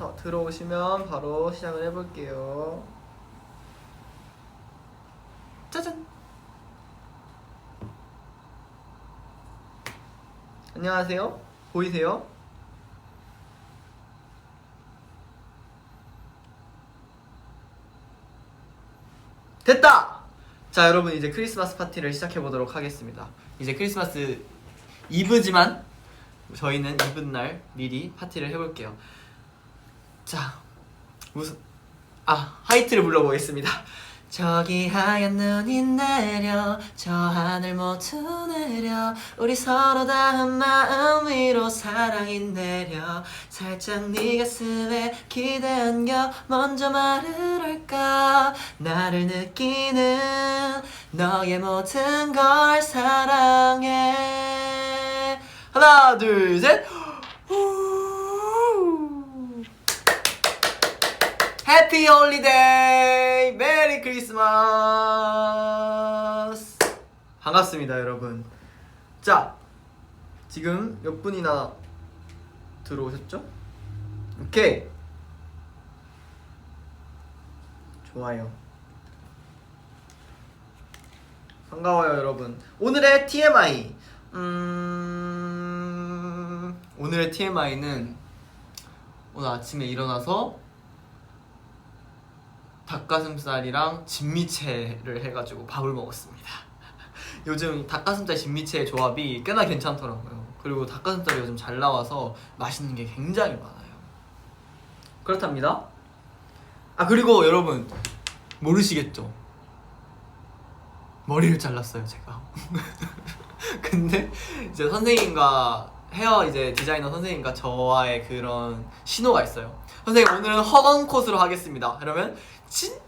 들어오시면 바로 시작을 해볼게요. 짜잔! 안녕하세요. 보이세요? 됐다! 자, 여러분 이제 크리스마스 파티를 시작해보도록 하겠습니다. 이제 크리스마스 이브지만 저희는 이브날 미리 파티를 해볼게요. 자, 하이트를 불러보겠습니다. 저기 하얀 눈이 내려 저 하늘 모두 내려 우리 서로 다 한마음 위로 사랑이 내려 살짝 네 가슴에 기대 안겨 먼저 말을 할까 나를 느끼는 너의 모든 걸 사랑해. 하나 둘 셋. 해피 홀리데이! 메리 크리스마스! 반갑습니다, 여러분. 자, 지금 몇 분이나 들어오셨죠? 오케이. 좋아요. 반가워요, 여러분. 오늘의 TMI. 오늘의 TMI는 오늘 아침에 일어나서 닭가슴살이랑 진미채를 해가지고 밥을 먹었습니다. 요즘 닭가슴살 진미채의 조합이 꽤나 괜찮더라고요. 그리고 닭가슴살이 요즘 잘 나와서 맛있는 게 굉장히 많아요. 그렇답니다. 그리고 여러분 모르시겠죠? 머리를 잘랐어요, 제가. 근데 이제 선생님과 헤어 이제 디자이너 선생님과 저와의 그런 신호가 있어요. 선생님 오늘은 허공컷으로 하겠습니다. 그러면 진짜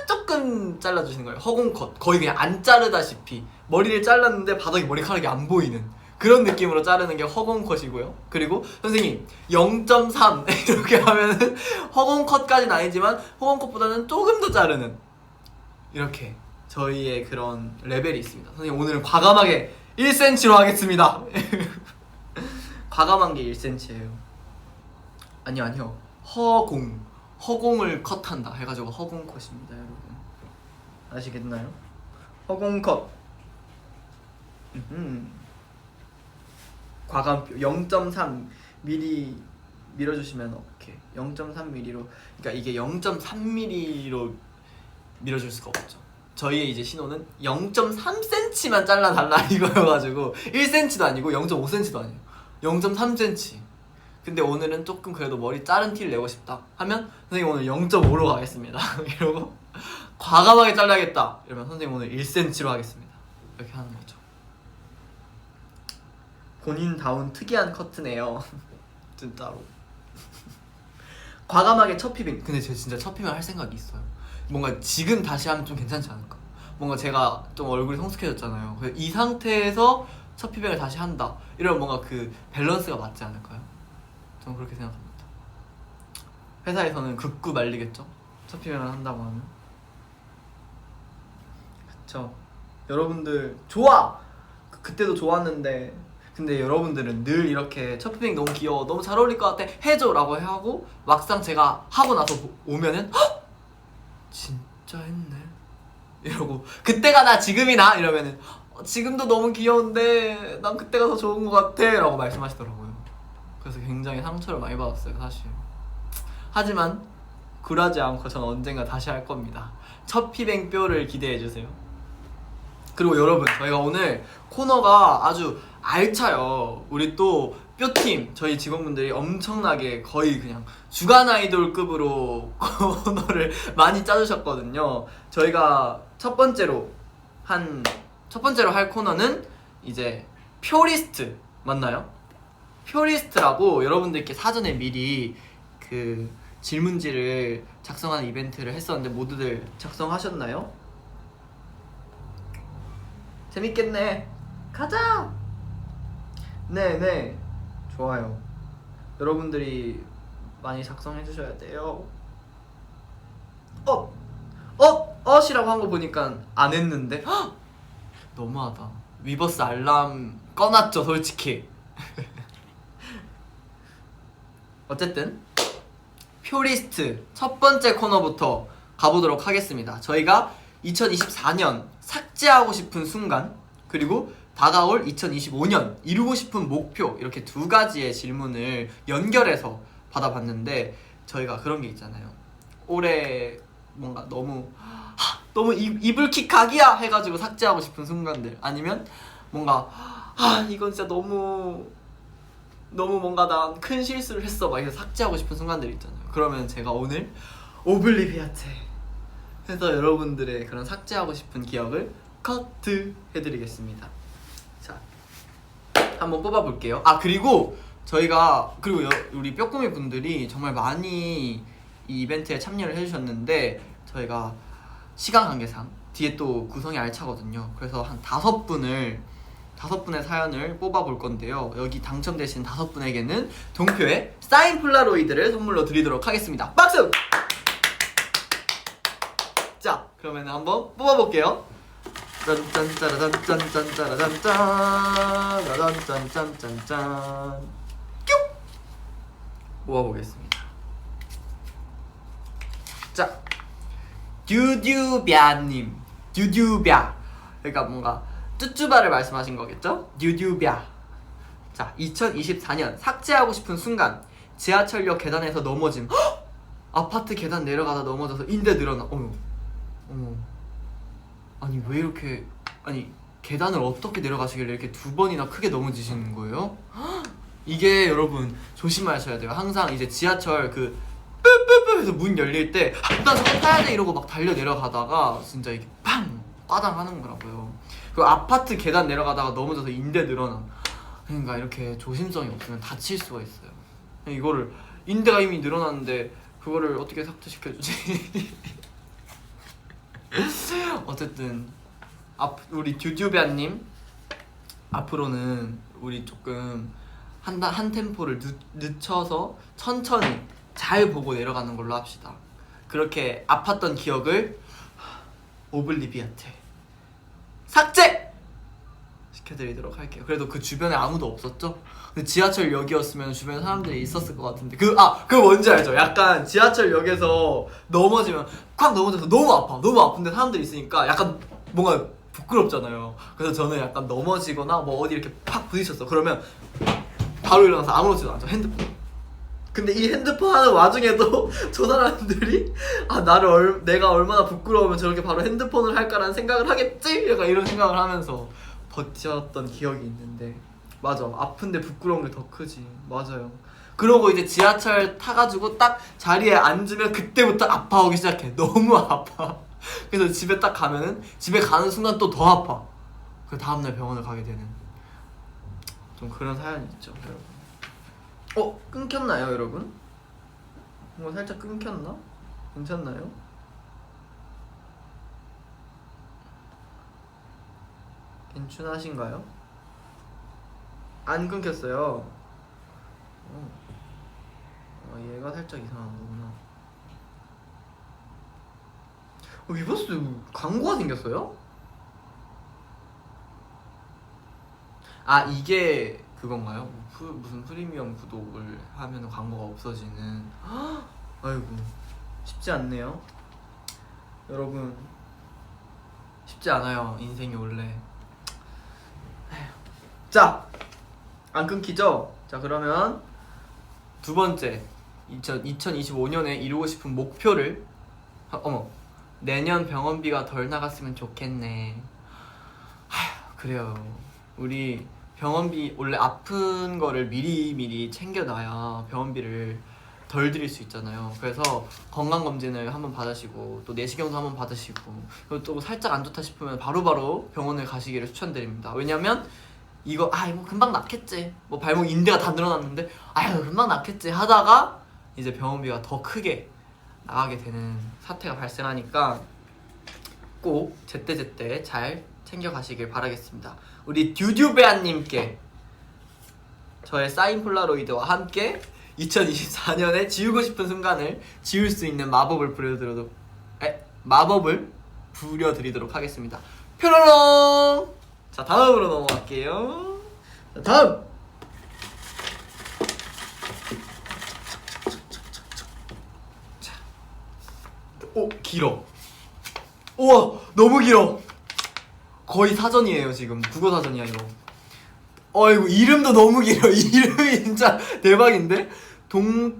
조금 잘라주시는 거예요. 허공컷. 거의 그냥 안 자르다시피 머리를 잘랐는데 바닥에 머리카락이 안 보이는 그런 느낌으로 자르는 게 허공컷이고요. 그리고 선생님 0.3 이렇게 하면은 허공컷까지는 아니지만 허공컷보다는 조금 더 자르는 이렇게 저희의 그런 레벨이 있습니다. 선생님 오늘은 과감하게 1cm로 하겠습니다. 과감한 게 1cm예요. 아니요. 허공을 컷한다 해가지고 허공컷입니다, 여러분. 아시겠나요? 허공컷. 과감표 0.3mm 밀어주시면 오케이. 0.3mm로, 그러니까 이게 0.3mm로 밀어줄 수가 없죠. 저희의 이제 신호는 0.3cm만 잘라달라 이거여가지고 1cm도 아니고 0.5cm도 아니에요. 0.3cm. 근데 오늘은 조금 그래도 머리 자른 티를 내고 싶다 하면 선생님 오늘 0.5로 가겠습니다. 이러고 과감하게 잘라야겠다 이러면 선생님 오늘 1cm로 하겠습니다. 이렇게 하는 거죠. 본인다운 특이한 커트네요. 진짜로. 과감하게 첫 피빙. 근데 제가 진짜 첫 피빙 할 생각이 있어요. 뭔가 지금 다시 하면 좀 괜찮지 않을까? 뭔가 제가 좀 얼굴이 성숙해졌잖아요. 그래서 이 상태에서 첫 피빙을 다시 한다 이러면 뭔가 그 밸런스가 맞지 않을까요? 저는 그렇게 생각합니다. 회사에서는 극구 말리겠죠? 첫 피빙을 한다고 하면. 그쵸. 여러분들 좋아! 그때도 좋았는데 근데 여러분들은 늘 이렇게 첫 피빙 너무 귀여워, 너무 잘 어울릴 것 같아, 해줘 라고 하고 막상 제가 하고 나서 오면은 헉! 진짜 했네 이러고 그때가 나 지금이 나 이러면은 지금도 너무 귀여운데 난 그때가 더 좋은 것 같아 라고 말씀하시더라고요. 그래서 굉장히 상처를 많이 받았어요, 사실. 하지만 굴하지 않고 전 언젠가 다시 할 겁니다. 첫 피뱅뼈를 기대해주세요. 그리고 여러분, 저희가 오늘 코너가 아주 알차요. 우리 또 뼈팀, 저희 직원분들이 엄청나게 거의 그냥 주간 아이돌급으로 코너를 많이 짜주셨거든요. 저희가 첫 번째로 할 코너는 이제 표리스트 맞나요? 표리스트라고 여러분들께 사전에 미리 그 질문지를 작성하는 이벤트를 했었는데 모두들 작성하셨나요? 재밌겠네. 가자! 네네, 좋아요. 여러분들이 많이 작성해 주셔야 돼요. 엇이라고 한 거 보니까 안 했는데? 헉! 너무하다. 위버스 알람 꺼놨죠, 솔직히. 어쨌든 표리스트 첫 번째 코너부터 가보도록 하겠습니다. 저희가 2024년 삭제하고 싶은 순간, 그리고 다가올 2025년 이루고 싶은 목표, 이렇게 두 가지의 질문을 연결해서 받아봤는데, 저희가 그런 게 있잖아요. 올해 뭔가 너무 이불킥 각이야 해가지고 삭제하고 싶은 순간들, 아니면 뭔가 이건 진짜 너무 뭔가 난 큰 실수를 했어 막 해서 삭제하고 싶은 순간들 있잖아요. 그러면 제가 오늘 오블리비아테 해서 여러분들의 그런 삭제하고 싶은 기억을 커트 해드리겠습니다. 자, 한번 뽑아볼게요. 그리고 저희가, 그리고 우리 뼈꾸미 분들이 정말 많이 이 이벤트에 참여를 해주셨는데, 저희가 시간 관계상 뒤에 또 구성이 알차거든요. 그래서 한 5분의 사연을 뽑아볼 건데요. 여기 당첨되신 5분에게는 동표의 사인 폴라로이드를 선물로 드리도록 하겠습니다. 박수! 자, 그러면 한번 뽑아볼게요. 짠짠짜라짠짠짠짜라짠짠짠짠짠짠 뀨! 모아보겠습니다. 자, 듀듀비아님, 듀듀비아, 그러니까 뭔가 쭈쭈바를 말씀하신 거겠죠? 듀듀비아. 자, 2024년 삭제하고 싶은 순간, 지하철역 계단에서 넘어짐. 헉! 아파트 계단 내려가다 넘어져서 인대 늘어나. 어머, 아니 왜 이렇게, 아니 계단을 어떻게 내려가시길래 이렇게 2번이나 크게 넘어지시는 거예요? 헉! 이게 여러분 조심하셔야 돼요. 항상 이제 지하철 그 뿌뿌뿌 해서 문 열릴 때 나 저거 타야 돼 이러고 막 달려 내려가다가 진짜 이게 팡! 꽈당 하는 거라고요. 그 아파트 계단 내려가다가 넘어져서 인대 늘어나. 그러니까 이렇게 조심성이 없으면 다칠 수가 있어요. 이거를, 인대가 이미 늘어났는데 그거를 어떻게 삭제시켜주지? 어쨌든 우리 듀듀비아님, 앞으로는 우리 조금 한 템포를 늦춰서 천천히 잘 보고 내려가는 걸로 합시다. 그렇게 아팠던 기억을 오블리비아테 삭제! 시켜드리도록 할게요. 그래도 그 주변에 아무도 없었죠? 근데 지하철역이었으면 주변에 사람들이 있었을 것 같은데, 그거 뭔지 알죠? 약간 지하철역에서 넘어지면 콱 넘어져서 너무 아픈데 사람들이 있으니까 약간 뭔가 부끄럽잖아요. 그래서 저는 약간 넘어지거나 뭐 어디 이렇게 팍 부딪혔어. 그러면 바로 일어나서 아무렇지도 않죠. 핸드폰. 근데 이 핸드폰 하는 와중에도 저 사람들이 내가 얼마나 부끄러우면 저렇게 바로 핸드폰을 할까라는 생각을 하겠지? 약간 이런 생각을 하면서 버텼던 기억이 있는데, 맞아, 아픈데 부끄러운 게 더 크지. 맞아요. 그러고 이제 지하철 타가지고 딱 자리에 앉으면 그때부터 아파오기 시작해. 너무 아파. 그래서 집에 딱 가면은, 집에 가는 순간 또 더 아파. 그 다음날 병원을 가게 되는 좀 그런 사연이 있죠, 여러분. 끊겼나요, 여러분? 뭔가 살짝 끊겼나? 괜찮나요? 괜찮으신가요? 안 끊겼어요. 얘가 살짝 이상한 거구나. 위버스 광고가 생겼어요? 이게 그건가요? 무슨 프리미엄 구독을 하면 광고가 없어지는. 아이고, 쉽지 않네요. 여러분, 쉽지 않아요, 인생이 원래. 자, 안 끊기죠? 자, 그러면 두 번째, 2025년에 이루고 싶은 목표를, 내년 병원비가 덜 나갔으면 좋겠네. 그래요. 우리 병원비, 원래 아픈 거를 미리 챙겨놔야 병원비를 덜 들일 수 있잖아요. 그래서 건강검진을 한번 받으시고, 또 내시경도 한번 받으시고, 그리고 또 살짝 안 좋다 싶으면 바로바로 병원을 가시기를 추천드립니다. 왜냐면 이거 금방 낫겠지, 뭐 발목 인대가 다 늘어났는데 금방 낫겠지 하다가 이제 병원비가 더 크게 나가게 되는 사태가 발생하니까 꼭 제때제때 잘 챙겨가시길 바라겠습니다. 우리 듀듀베아님께 저의 사인 폴라로이드와 함께 2024년에 지우고 싶은 순간을 지울 수 있는 마법을 부려드리도록 하겠습니다. 뾰로롱! 자, 다음으로 넘어갈게요. 자, 다음! 길어. 우와 너무 길어. 거의 사전이에요 지금. 국어 사전이야 이거. 이거 이름도 너무 길어. 이름이 진짜 대박인데? 잠깐만요.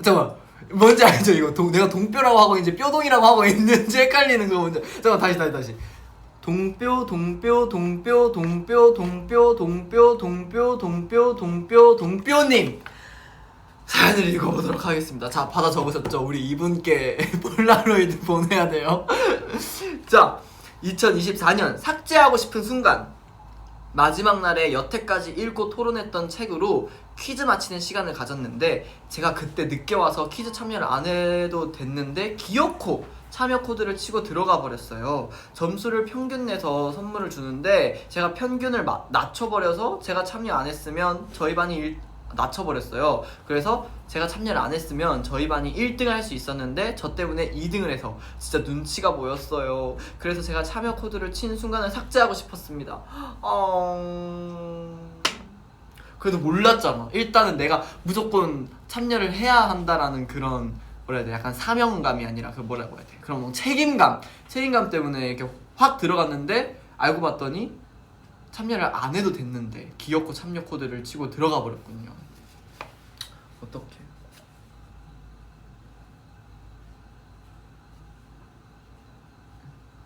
잠깐만. 뭔지 알죠 이거? 내가 동뼈라고 하고 이제 뼈동이라고 하고 있는지 헷갈리는 거 뭔지. 잠깐만 다시. 동뼈님 사연을 읽어보도록 하겠습니다. 자, 받아 적으셨죠? 우리 이분께 폴라로이드 보내야 돼요. 자, 2024년 삭제하고 싶은 순간. 마지막 날에 여태까지 읽고 토론했던 책으로 퀴즈 맞히는 시간을 가졌는데 제가 그때 늦게 와서 퀴즈 참여를 안 해도 됐는데 기어코 참여 코드를 치고 들어가 버렸어요. 점수를 평균 내서 선물을 주는데 제가 평균을 낮춰버려서 제가 참여 안 했으면 저희 반이 낮춰버렸어요. 그래서 제가 참여를 안 했으면 저희 반이 1등을 할 수 있었는데 저 때문에 2등을 해서 진짜 눈치가 보였어요. 그래서 제가 참여 코드를 친 순간을 삭제하고 싶었습니다. 그래도 몰랐잖아. 일단은 내가 무조건 참여를 해야 한다라는 그런 뭐라 해야 돼? 약간 사명감이 아니라 그 뭐라고 해야 돼? 그런 뭐 책임감 때문에 이렇게 확 들어갔는데 알고 봤더니 참여를 안 해도 됐는데 기어코 참여 코드를 치고 들어가 버렸군요. 어떡해.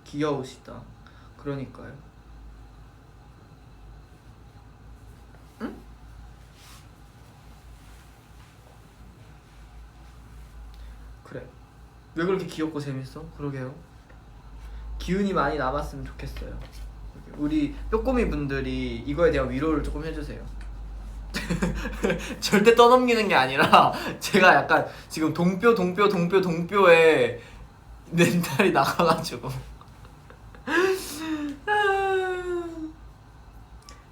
귀여우시다. 그러니까요. 응? 그래. 왜 그렇게 귀엽고 재밌어? 그러게요. 기운이 많이 남았으면 좋겠어요. 우리 뾰꼬미 분들이 이거에 대한 위로를 조금 해주세요. 절대 떠넘기는 게 아니라 제가 약간 지금 동뼈에 멘탈이 나가가지고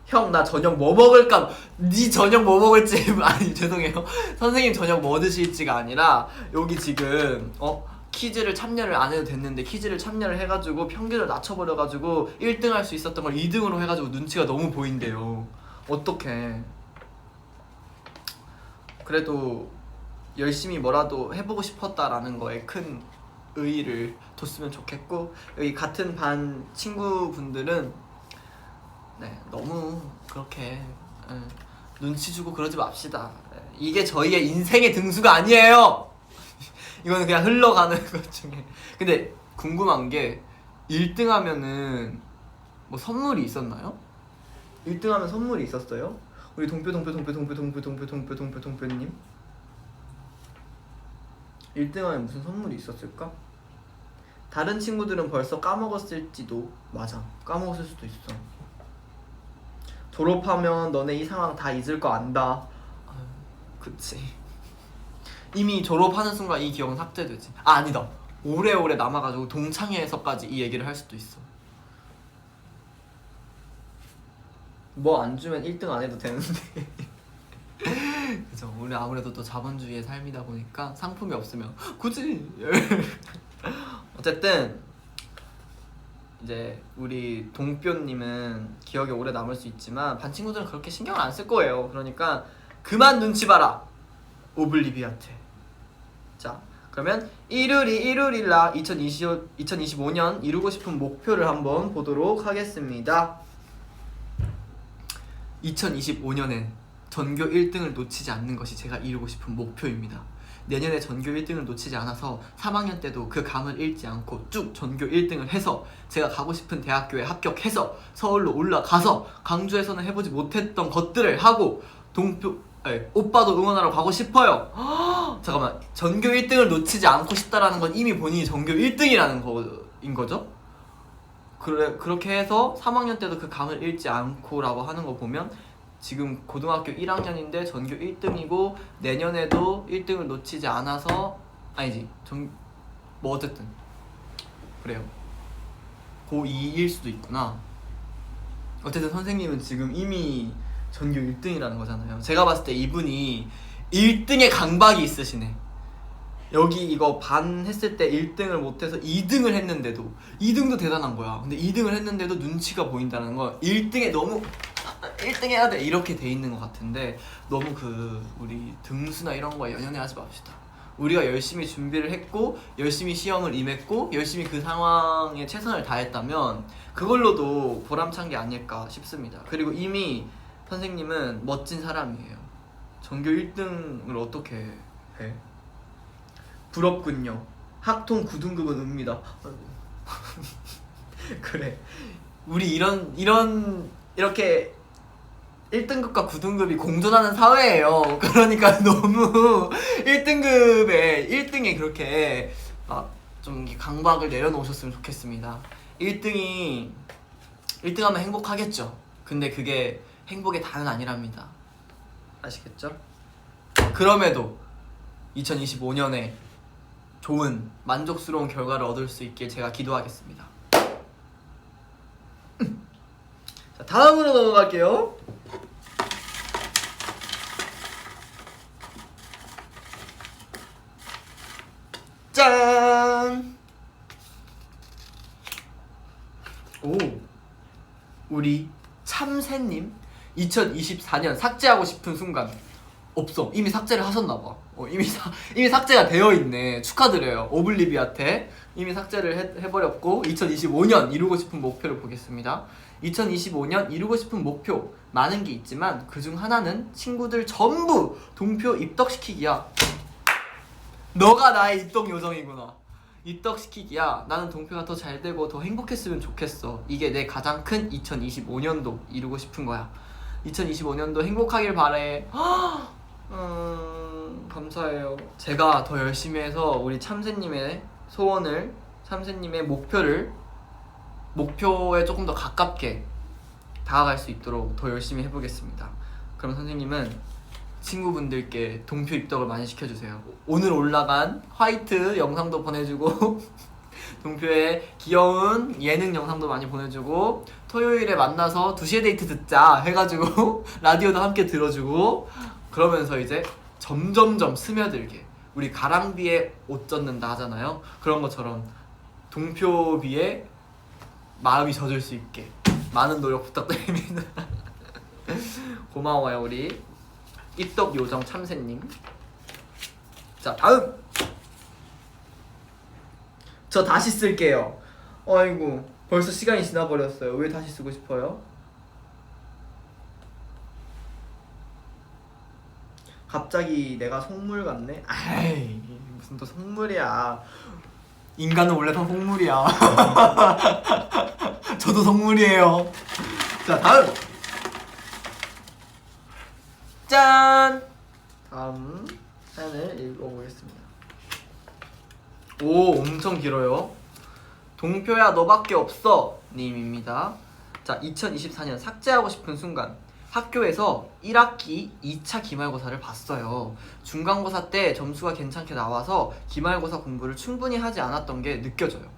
형 나 저녁 뭐 먹을까? 네 저녁 뭐 먹을지 아니 죄송해요. 선생님 저녁 뭐 드실지가 아니라 여기 지금 퀴즈를 참여를 안 해도 됐는데 퀴즈를 참여를 해가지고 평균을 낮춰버려가지고 1등 할 수 있었던 걸 2등으로 해가지고 눈치가 너무 보인대요. 어떡해. 그래도 열심히 뭐라도 해보고 싶었다라는 거에 큰 의의를 뒀으면 좋겠고 여기 같은 반 친구분들은 너무 그렇게 눈치 주고 그러지 맙시다. 이게 저희의 인생의 등수가 아니에요. 이거는 그냥 흘러가는 것 중에. 근데 궁금한 게 1등 하면은 뭐 선물이 있었나요? 1등 하면 선물이 있었어요? 우리 동표님 1등 하면 무슨 선물이 있었을까? 다른 친구들은 벌써 까먹었을지도. 맞아, 까먹었을 수도 있어. 졸업하면 너네 이 상황 다 잊을 거 안다. 그치. 이미 졸업하는 순간 이 기억은 삭제되지. 아니다. 오래오래 남아가지고 동창회에서까지 이 얘기를 할 수도 있어. 뭐 안 주면 1등 안 해도 되는데. 그죠. 우리 아무래도 또 자본주의의 삶이다 보니까 상품이 없으면 굳이. 어쨌든 이제 우리 동표님은 기억에 오래 남을 수 있지만 반 친구들은 그렇게 신경을 안 쓸 거예요. 그러니까 그만 눈치 봐라. 오블리비아트. 자, 그러면 이루리라 2025년 이루고 싶은 목표를 한번 보도록 하겠습니다. 2025년엔 전교 1등을 놓치지 않는 것이 제가 이루고 싶은 목표입니다. 내년에 전교 1등을 놓치지 않아서 3학년 때도 그 감을 잃지 않고 쭉 전교 1등을 해서 제가 가고 싶은 대학교에 합격해서 서울로 올라가서 강주에서는 해보지 못했던 것들을 하고 오빠도 응원하러 가고 싶어요. 잠깐만, 전교 1등을 놓치지 않고 싶다라는 건 이미 본인이 전교 1등이라는 거인 거죠? 그렇게 해서 3학년 때도 그 감을 잃지 않고 라고 하는 거 보면 지금 고등학교 1학년인데 전교 1등이고 내년에도 1등을 놓치지 않아서 아니지 뭐 어쨌든 그래요. 고2일 수도 있구나. 어쨌든 선생님은 지금 이미 전교 1등이라는 거잖아요. 제가 봤을 때 이분이 1등의 강박이 있으시네. 여기 이거 반 했을 때 1등을 못해서 2등을 했는데도 2등도 대단한 거야. 근데 2등을 했는데도 눈치가 보인다는 거 1등에 너무 1등 해야 돼 이렇게 돼 있는 것 같은데 너무 우리 등수나 이런 거에 연연해 하지 맙시다. 우리가 열심히 준비를 했고 열심히 시험을 임했고 열심히 그 상황에 최선을 다했다면 그걸로도 보람찬 게 아닐까 싶습니다. 그리고 이미 선생님은 멋진 사람이에요. 전교 1등을 어떻게 해? 부럽군요. 학통 9등급은 읍니다. 그래. 우리 이렇게 1등급과 9등급이 공존하는 사회예요. 그러니까 너무 1등에 그렇게 막 좀 강박을 내려놓으셨으면 좋겠습니다. 1등하면 행복하겠죠. 근데 그게 행복의 다는 아니랍니다. 아시겠죠? 그럼에도 2025년에 좋은 만족스러운 결과를 얻을 수 있길 제가 기도하겠습니다. 자, 다음으로 넘어갈게요. 짠! 오, 우리 참새님 2024년 삭제하고 싶은 순간 없어. 이미 삭제를 하셨나봐. 이미 삭제가 되어 있네. 축하드려요. 오블리비아한테 이미 삭제를 해버렸고 2025년 이루고 싶은 목표를 보겠습니다. 2025년 이루고 싶은 목표 많은 게 있지만 그중 하나는 친구들 전부 동표 입덕시키기야. 너가 나의 입덕 요정이구나. 입덕시키기야. 나는 동표가 더 잘되고 더 행복했으면 좋겠어. 이게 내 가장 큰 2025년도 이루고 싶은 거야. 2025년도 행복하길 바래. 감사해요. 제가 더 열심히 해서 우리 참새님의 소원을, 참새님의 목표에 조금 더 가깝게 다가갈 수 있도록 더 열심히 해보겠습니다. 그럼 선생님은 친구분들께 동표 입덕을 많이 시켜주세요. 오늘 올라간 화이트 영상도 보내주고 동표의 귀여운 예능 영상도 많이 보내주고 토요일에 만나서 2시에 데이트 듣자 해가지고 라디오도 함께 들어주고 그러면서 이제 점점점 스며들게 우리 가랑비에 옷 젖는다 하잖아요. 그런 것처럼 동표비에 마음이 젖을 수 있게 많은 노력 부탁드립니다. 고마워요 우리 입덕 요정 참새님. 자 다음 저 다시 쓸게요. 아이고 벌써 시간이 지나버렸어요. 왜 다시 쓰고 싶어요? 갑자기 내가 속물 같네? 아이 무슨 또 속물이야. 인간은 원래 다 속물이야. 저도 속물이에요. 자 다음 짠! 다음 사연을 읽어보겠습니다. 오 엄청 길어요. 동표야 너밖에 없어 님입니다. 자 2024년 삭제하고 싶은 순간 학교에서 1학기 2차 기말고사를 봤어요. 중간고사 때 점수가 괜찮게 나와서 기말고사 공부를 충분히 하지 않았던 게 느껴져요.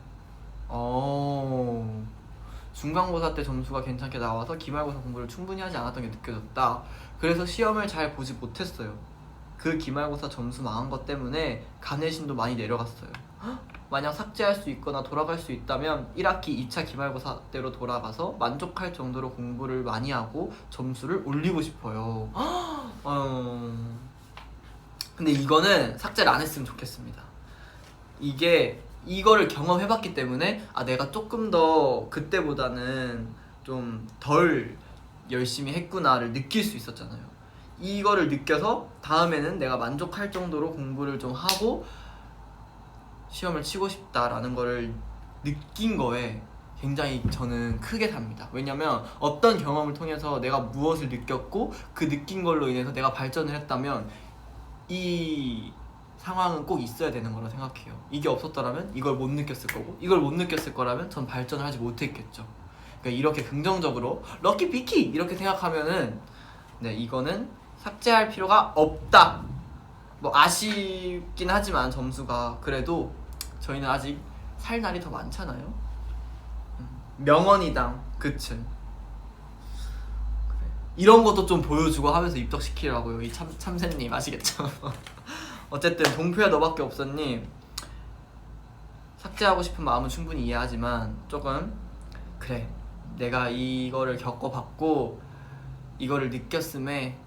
중간고사 때 점수가 괜찮게 나와서 기말고사 공부를 충분히 하지 않았던 게 느껴졌다. 그래서 시험을 잘 보지 못했어요. 그 기말고사 점수 망한 것 때문에 간외신도 많이 내려갔어요. 만약 삭제할 수 있거나 돌아갈 수 있다면 1학기 2차 기말고사 때로 돌아가서 만족할 정도로 공부를 많이 하고 점수를 올리고 싶어요. 근데 이거는 삭제를 안 했으면 좋겠습니다. 이거를 경험해봤기 때문에 내가 조금 더 그때보다는 좀 덜 열심히 했구나를 느낄 수 있었잖아요. 이거를 느껴서 다음에는 내가 만족할 정도로 공부를 좀 하고 시험을 치고 싶다라는 거를 느낀 거에 굉장히 저는 크게 삽니다. 왜냐면 어떤 경험을 통해서 내가 무엇을 느꼈고 그 느낀 걸로 인해서 내가 발전을 했다면 이 상황은 꼭 있어야 되는 거라 생각해요. 이게 없었더라면 이걸 못 느꼈을 거고 이걸 못 느꼈을 거라면 전 발전을 하지 못했겠죠. 그러니까 이렇게 긍정적으로 럭키 비키 이렇게 생각하면은 네 이거는 삭제할 필요가 없다. 뭐 아쉽긴 하지만 점수가 그래도 저희는 아직 살 날이 더 많잖아요. 명언이당 그치. 그래. 이런 것도 좀 보여주고 하면서 입덕시키라고요 이 참새님 아시겠죠? 어쨌든 동표야 너밖에 없어님, 삭제하고 싶은 마음은 충분히 이해하지만 조금 그래, 내가 이거를 겪어봤고 이거를 느꼈음에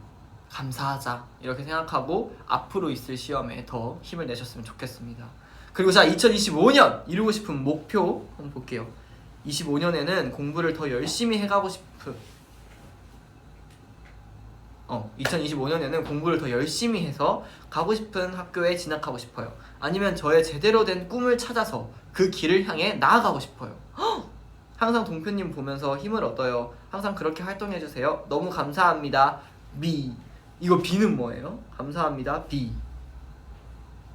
감사하자 이렇게 생각하고 앞으로 있을 시험에 더 힘을 내셨으면 좋겠습니다. 그리고 자, 2025년 이루고 싶은 목표 한번 볼게요. 25년에는 공부를 더 열심히 해가고 싶은 2025년에는 공부를 더 열심히 해서 가고 싶은 학교에 진학하고 싶어요. 아니면 저의 제대로 된 꿈을 찾아서 그 길을 향해 나아가고 싶어요. 항상 동표님 보면서 힘을 얻어요. 항상 그렇게 활동해주세요. 너무 감사합니다. 미. 이거 비는 뭐예요? 감사합니다. 비.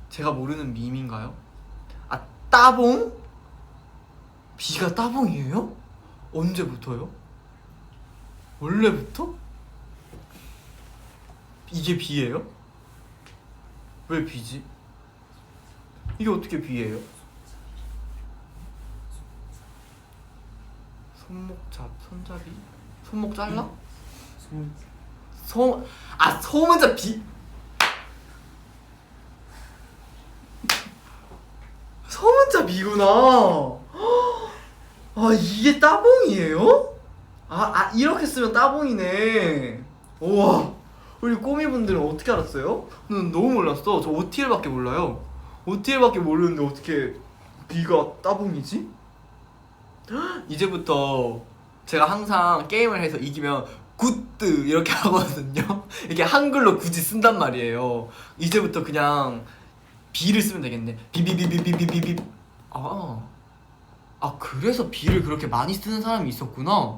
제가 모르는 밈인가요? 아, 따봉? 비가 따봉이에요? 언제부터요? 원래부터? 이게 비예요? 왜 비지? 이게 어떻게 비예요? 손잡이? 손목 잘라? 소문자 비? 소문자 비구나. 아, 이게 따봉이에요? 이렇게 쓰면 따봉이네. 우와, 우리 꼬미분들은 어떻게 알았어요? 난 너무 몰랐어. 저 OTL밖에 몰라요. OTL밖에 모르는데 어떻게 B가 따봉이지? 이제부터 제가 항상 게임을 해서 이기면 굿드 이렇게 하거든요. 이렇게 한글로 굳이 쓴단 말이에요. 이제부터 그냥 B를 쓰면 되겠네. 비비비비비비비비. 그래서 B를 그렇게 많이 쓰는 사람이 있었구나.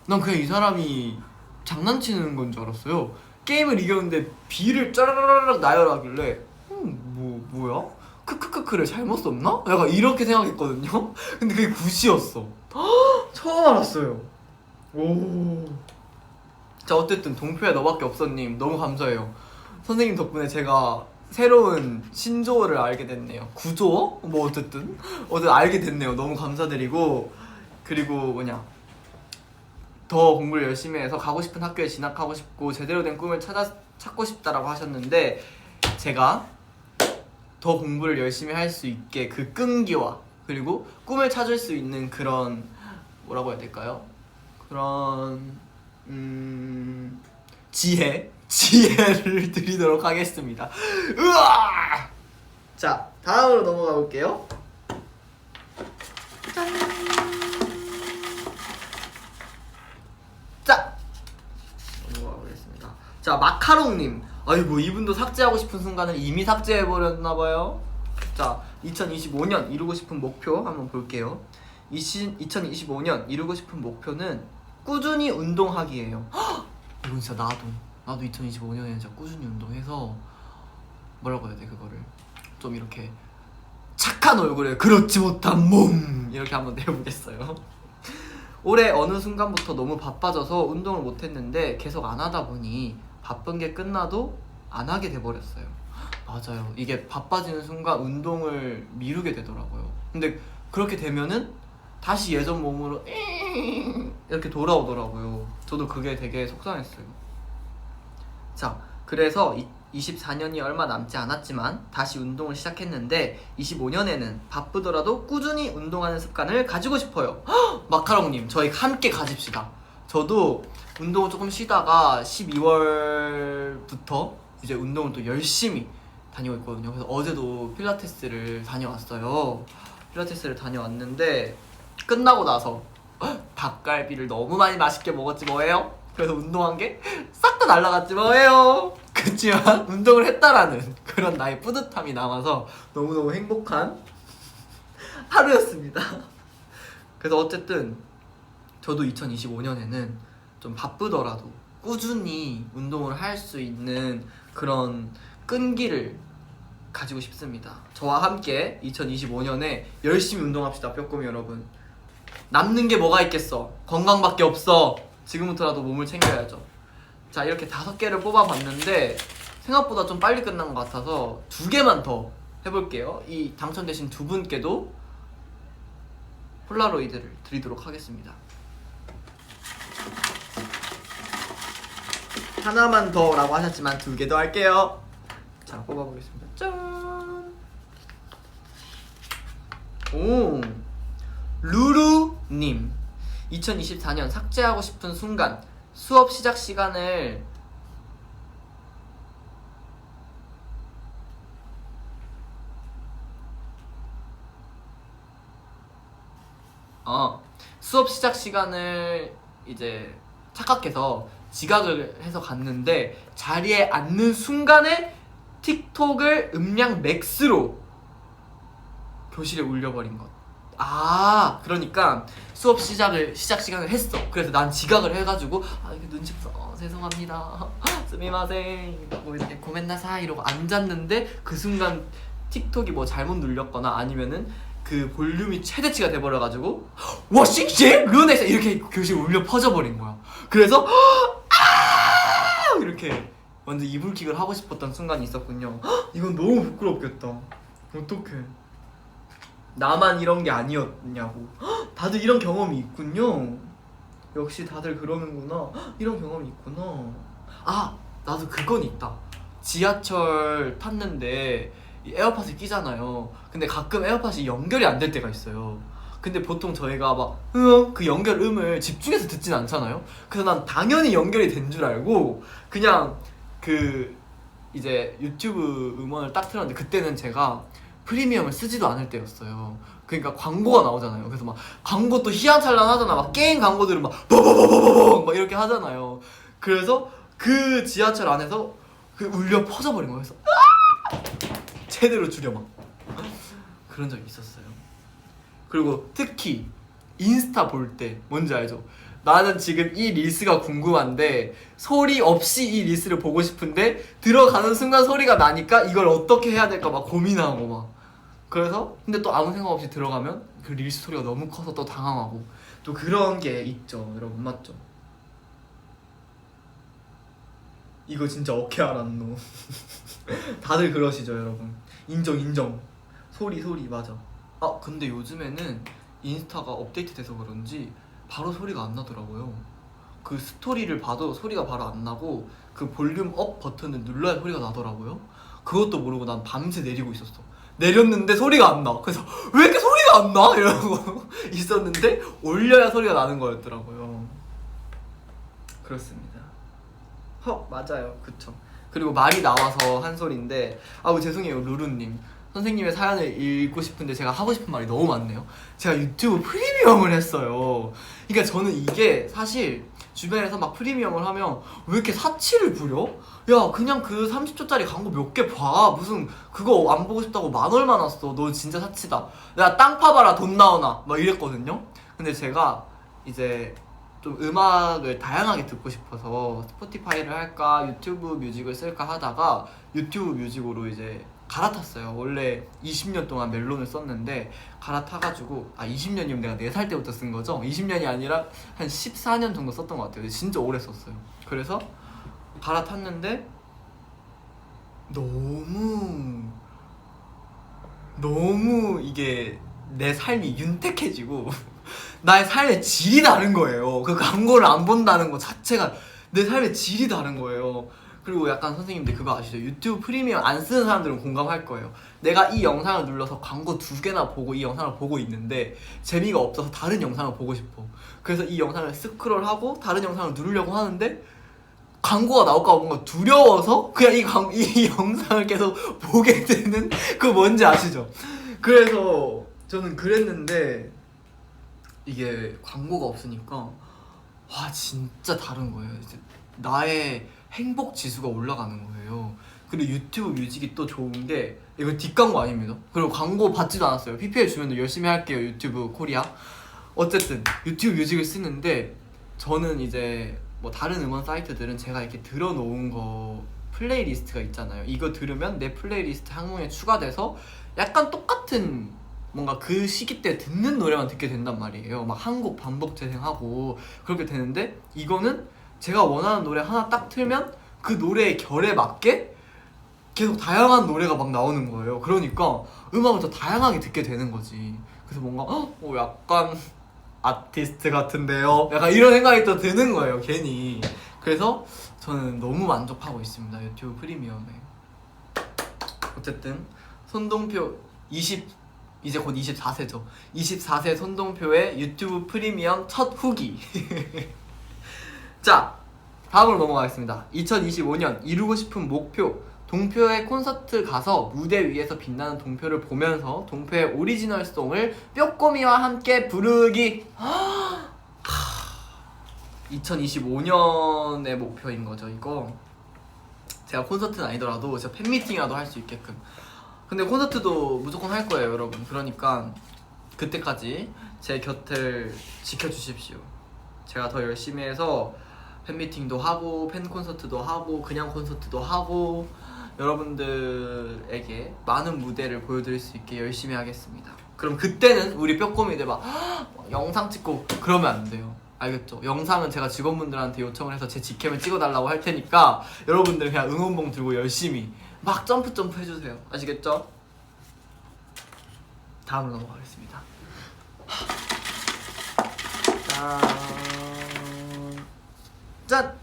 난 그냥 이 사람이 장난치는 건 줄 알았어요. 게임을 이겼는데 B를 짜라라락 나열하길래 뭐야? 크크크크를 잘못 썼나? 약간 이렇게 생각했거든요. 근데 그게 굿이었어. 처음 알았어요. 오. 자, 어쨌든 동표야 너밖에 없어님 너무 감사해요. 선생님 덕분에 제가 새로운 신조어를 알게 됐네요. 구조어? 뭐 어쨌든 알게 됐네요. 너무 감사드리고, 그리고 더 공부를 열심히 해서 가고 싶은 학교에 진학하고 싶고 제대로 된 꿈을 찾고 싶다라고 하셨는데, 제가 더 공부를 열심히 할 수 있게 그 끈기와 그리고 꿈을 찾을 수 있는 그런, 뭐라고 해야 될까요? 그런 지혜를 드리도록 하겠습니다. 으아! 자, 다음으로 넘어가 볼게요. 짠! 자, 넘어가 보겠습니다. 자, 마카롱님. 아이고, 이분도 삭제하고 싶은 순간을 이미 삭제해버렸나봐요. 자, 2025년 이루고 싶은 목표 한번 볼게요. 2025년 이루고 싶은 목표는 꾸준히 운동하기예요. 이건 진짜 나도 2025년에 진짜 꾸준히 운동해서, 뭐라고 해야 돼, 그거를 좀 이렇게 착한 얼굴에 그렇지 못한 몸 이렇게 한번 내보겠어요. 올해 어느 순간부터 너무 바빠져서 운동을 못했는데 계속 안 하다 보니 바쁜 게 끝나도 안 하게 돼버렸어요. 맞아요. 이게 바빠지는 순간 운동을 미루게 되더라고요. 근데 그렇게 되면은 다시 예전 몸으로 이렇게 돌아오더라고요. 저도 그게 되게 속상했어요. 자, 그래서 24년이 얼마 남지 않았지만 다시 운동을 시작했는데 25년에는 바쁘더라도 꾸준히 운동하는 습관을 가지고 싶어요. 마카롱님, 저희 함께 가집시다. 저도 운동을 조금 쉬다가 12월부터 이제 운동을 또 열심히 다니고 있거든요. 그래서 어제도 필라테스를 다녀왔어요. 필라테스를 다녀왔는데 끝나고 나서 닭갈비를 너무 많이 맛있게 먹었지 뭐예요? 그래서 운동한 게 싹 다 날라갔지 뭐예요? 그치만 운동을 했다라는 그런 나의 뿌듯함이 남아서 너무너무 행복한 하루였습니다. 그래서 어쨌든 저도 2025년에는 좀 바쁘더라도 꾸준히 운동을 할 수 있는 그런 끈기를 가지고 싶습니다. 저와 함께 2025년에 열심히 운동합시다, 뼈꼬미 여러분. 남는 게 뭐가 있겠어? 건강밖에 없어. 지금부터라도 몸을 챙겨야죠. 자, 이렇게 5개를 뽑아봤는데 생각보다 좀 빨리 끝난 것 같아서 2개만 더 해볼게요. 이 당첨되신 2분께도 폴라로이드를 드리도록 하겠습니다. 하나만 더 라고 하셨지만 2개 더 할게요. 자, 뽑아보겠습니다. 짠! 오! 루루님 2024년 삭제하고 싶은 순간 수업 시작 시간을 수업 시작 시간을 이제 착각해서 지각을 해서 갔는데 자리에 앉는 순간에 틱톡을 음량 맥스로 교실에 올려버린 것. 아, 그러니까 수업 시작 시간을 했어. 그래서 난 지각을 해가지고 이게 눈치 보서 죄송합니다 스미마셍 뭐 이렇게 고멘나사이 이러고 앉았는데 그 순간 틱톡이 뭐 잘못 눌렸거나 아니면은 그 볼륨이 최대치가 돼버려가지고 워싱씨 르네사 이렇게 교실 울려 퍼져버린 거야. 그래서 이렇게 완전 이불킥을 하고 싶었던 순간이 있었군요. 이건 너무 부끄럽겠다. 어떡해. 나만 이런 게 아니었냐고. 다들 이런 경험이 있군요. 역시 다들 그러는구나. 이런 경험이 있구나. 나도 그건 있다. 지하철 탔는데 이 에어팟을 끼잖아요. 근데 가끔 에어팟이 연결이 안 될 때가 있어요. 근데 보통 저희가 막 그 연결 음을 집중해서 듣진 않잖아요. 그래서 난 당연히 연결이 된 줄 알고 그냥 그 이제 유튜브 음원을 딱 틀었는데 그때는 제가 프리미엄을 쓰지도 않을 때였어요. 그러니까 광고가 나오잖아요. 그래서 막 광고 또 희한찬란하잖아. 막 게임 광고들은 막 버버버버버버 막 이렇게 하잖아요. 그래서 그 지하철 안에서 그 울려 퍼져버린 거예요. 그래서 제대로 줄여 막 그런 적이 있었어요. 그리고 특히 인스타 볼 때 뭔지 알죠? 나는 지금 이 릴스가 궁금한데 소리 없이 이 릴스를 보고 싶은데 들어가는 순간 소리가 나니까 이걸 어떻게 해야 될까 막 고민하고 막 그래서 근데 또 아무 생각 없이 들어가면 그 릴스 소리가 너무 커서 또 당황하고 또 그런 게 있죠. 여러분 맞죠? 이거 진짜 어케 알았노. 다들 그러시죠 여러분. 인정 소리 맞아. 근데 요즘에는 인스타가 업데이트 돼서 그런지 바로 소리가 안 나더라고요. 그 스토리를 봐도 소리가 바로 안 나고 그 볼륨 업 버튼을 눌러야 소리가 나더라고요. 그것도 모르고 난 밤새 내리고 있었어. 내렸는데 소리가 안 나. 그래서 왜 이렇게 소리가 안 나? 이러고 있었는데 올려야 소리가 나는 거였더라고요. 그렇습니다. 맞아요. 그쵸. 그리고 말이 나와서 한 소리인데 죄송해요 루루님. 선생님의 사연을 읽고 싶은데 제가 하고 싶은 말이 너무 많네요. 제가 유튜브 프리미엄을 했어요. 그러니까 저는 이게 사실 주변에서 막 프리미엄을 하면 왜 이렇게 사치를 부려? 야 그냥 그 30초짜리 광고 몇 개 봐. 무슨 그거 안 보고 싶다고 만 얼마 났어. 너 진짜 사치다. 야 땅 파봐라 돈 나오나 막 이랬거든요. 근데 제가 이제 좀 음악을 다양하게 듣고 싶어서 스포티파이를 할까 유튜브 뮤직을 쓸까 하다가 유튜브 뮤직으로 이제 갈아탔어요. 원래 20년 동안 멜론을 썼는데 갈아타가지고 20년이면 내가 4살 때부터 쓴 거죠? 20년이 아니라 한 14년 정도 썼던 것 같아요. 진짜 오래 썼어요. 그래서 갈아탔는데 너무 이게 내 삶이 윤택해지고 나의 삶의 질이 다른 거예요. 그 광고를 안 본다는 것 자체가 내 삶의 질이 다른 거예요. 그리고 약간 선생님들 그거 아시죠? 유튜브 프리미엄 안 쓰는 사람들은 공감할 거예요. 내가 이 영상을 눌러서 광고 2개나 보고 이 영상을 보고 있는데 재미가 없어서 다른 영상을 보고 싶어. 그래서 이 영상을 스크롤하고 다른 영상을 누르려고 하는데 광고가 나올까 봐 뭔가 두려워서 그냥 이 영상을 계속 보게 되는 그거 뭔지 아시죠? 그래서 저는 그랬는데 이게 광고가 없으니까 와 진짜 다른 거예요. 이제 나의 행복 지수가 올라가는 거예요. 그리고 유튜브 뮤직이 또 좋은 게 이거 뒷광고 아닙니다. 그리고 광고 받지도 않았어요. PPL 주면 열심히 할게요 유튜브 코리아. 어쨌든 유튜브 뮤직을 쓰는데 저는 이제 뭐 다른 음원 사이트들은 제가 이렇게 들어놓은 거 플레이리스트가 있잖아요. 이거 들으면 내 플레이리스트 항목에 추가돼서 약간 똑같은 뭔가 그 시기 때 듣는 노래만 듣게 된단 말이에요. 막 한 곡 반복 재생하고 그렇게 되는데 이거는 제가 원하는 노래 하나 딱 틀면 그 노래의 결에 맞게 계속 다양한 노래가 막 나오는 거예요. 그러니까 음악을 더 다양하게 듣게 되는 거지. 그래서 뭔가 약간 아티스트 같은데요? 약간 이런 생각이 또 드는 거예요 괜히. 그래서 저는 너무 만족하고 있습니다 유튜브 프리미엄에. 어쨌든 손동표 이제 곧 24세죠. 24세 손동표의 유튜브 프리미엄 첫 후기. 자, 다음으로 넘어가겠습니다. 2025년 이루고 싶은 목표. 동표의 콘서트 가서 무대 위에서 빛나는 동표를 보면서 동표의 오리지널 송을 뾰꼬미와 함께 부르기. 2025년의 목표인 거죠, 이거. 제가 콘서트는 아니더라도 제가 팬미팅이라도 할 수 있게끔. 근데 콘서트도 무조건 할 거예요, 여러분. 그러니까 그때까지 제 곁을 지켜주십시오. 제가 더 열심히 해서 팬미팅도 하고 팬콘서트도 하고 그냥 콘서트도 하고 여러분들에게 많은 무대를 보여드릴 수 있게 열심히 하겠습니다. 그럼 그때는 우리 뼈꼬미들 막 영상 찍고 그러면 안 돼요. 알겠죠? 영상은 제가 직원분들한테 요청을 해서 제 직캠을 찍어달라고 할 테니까 여러분들 그냥 응원봉 들고 열심히 막 점프 해주세요. 아시겠죠? 다음으로 넘어가겠습니다. 짠!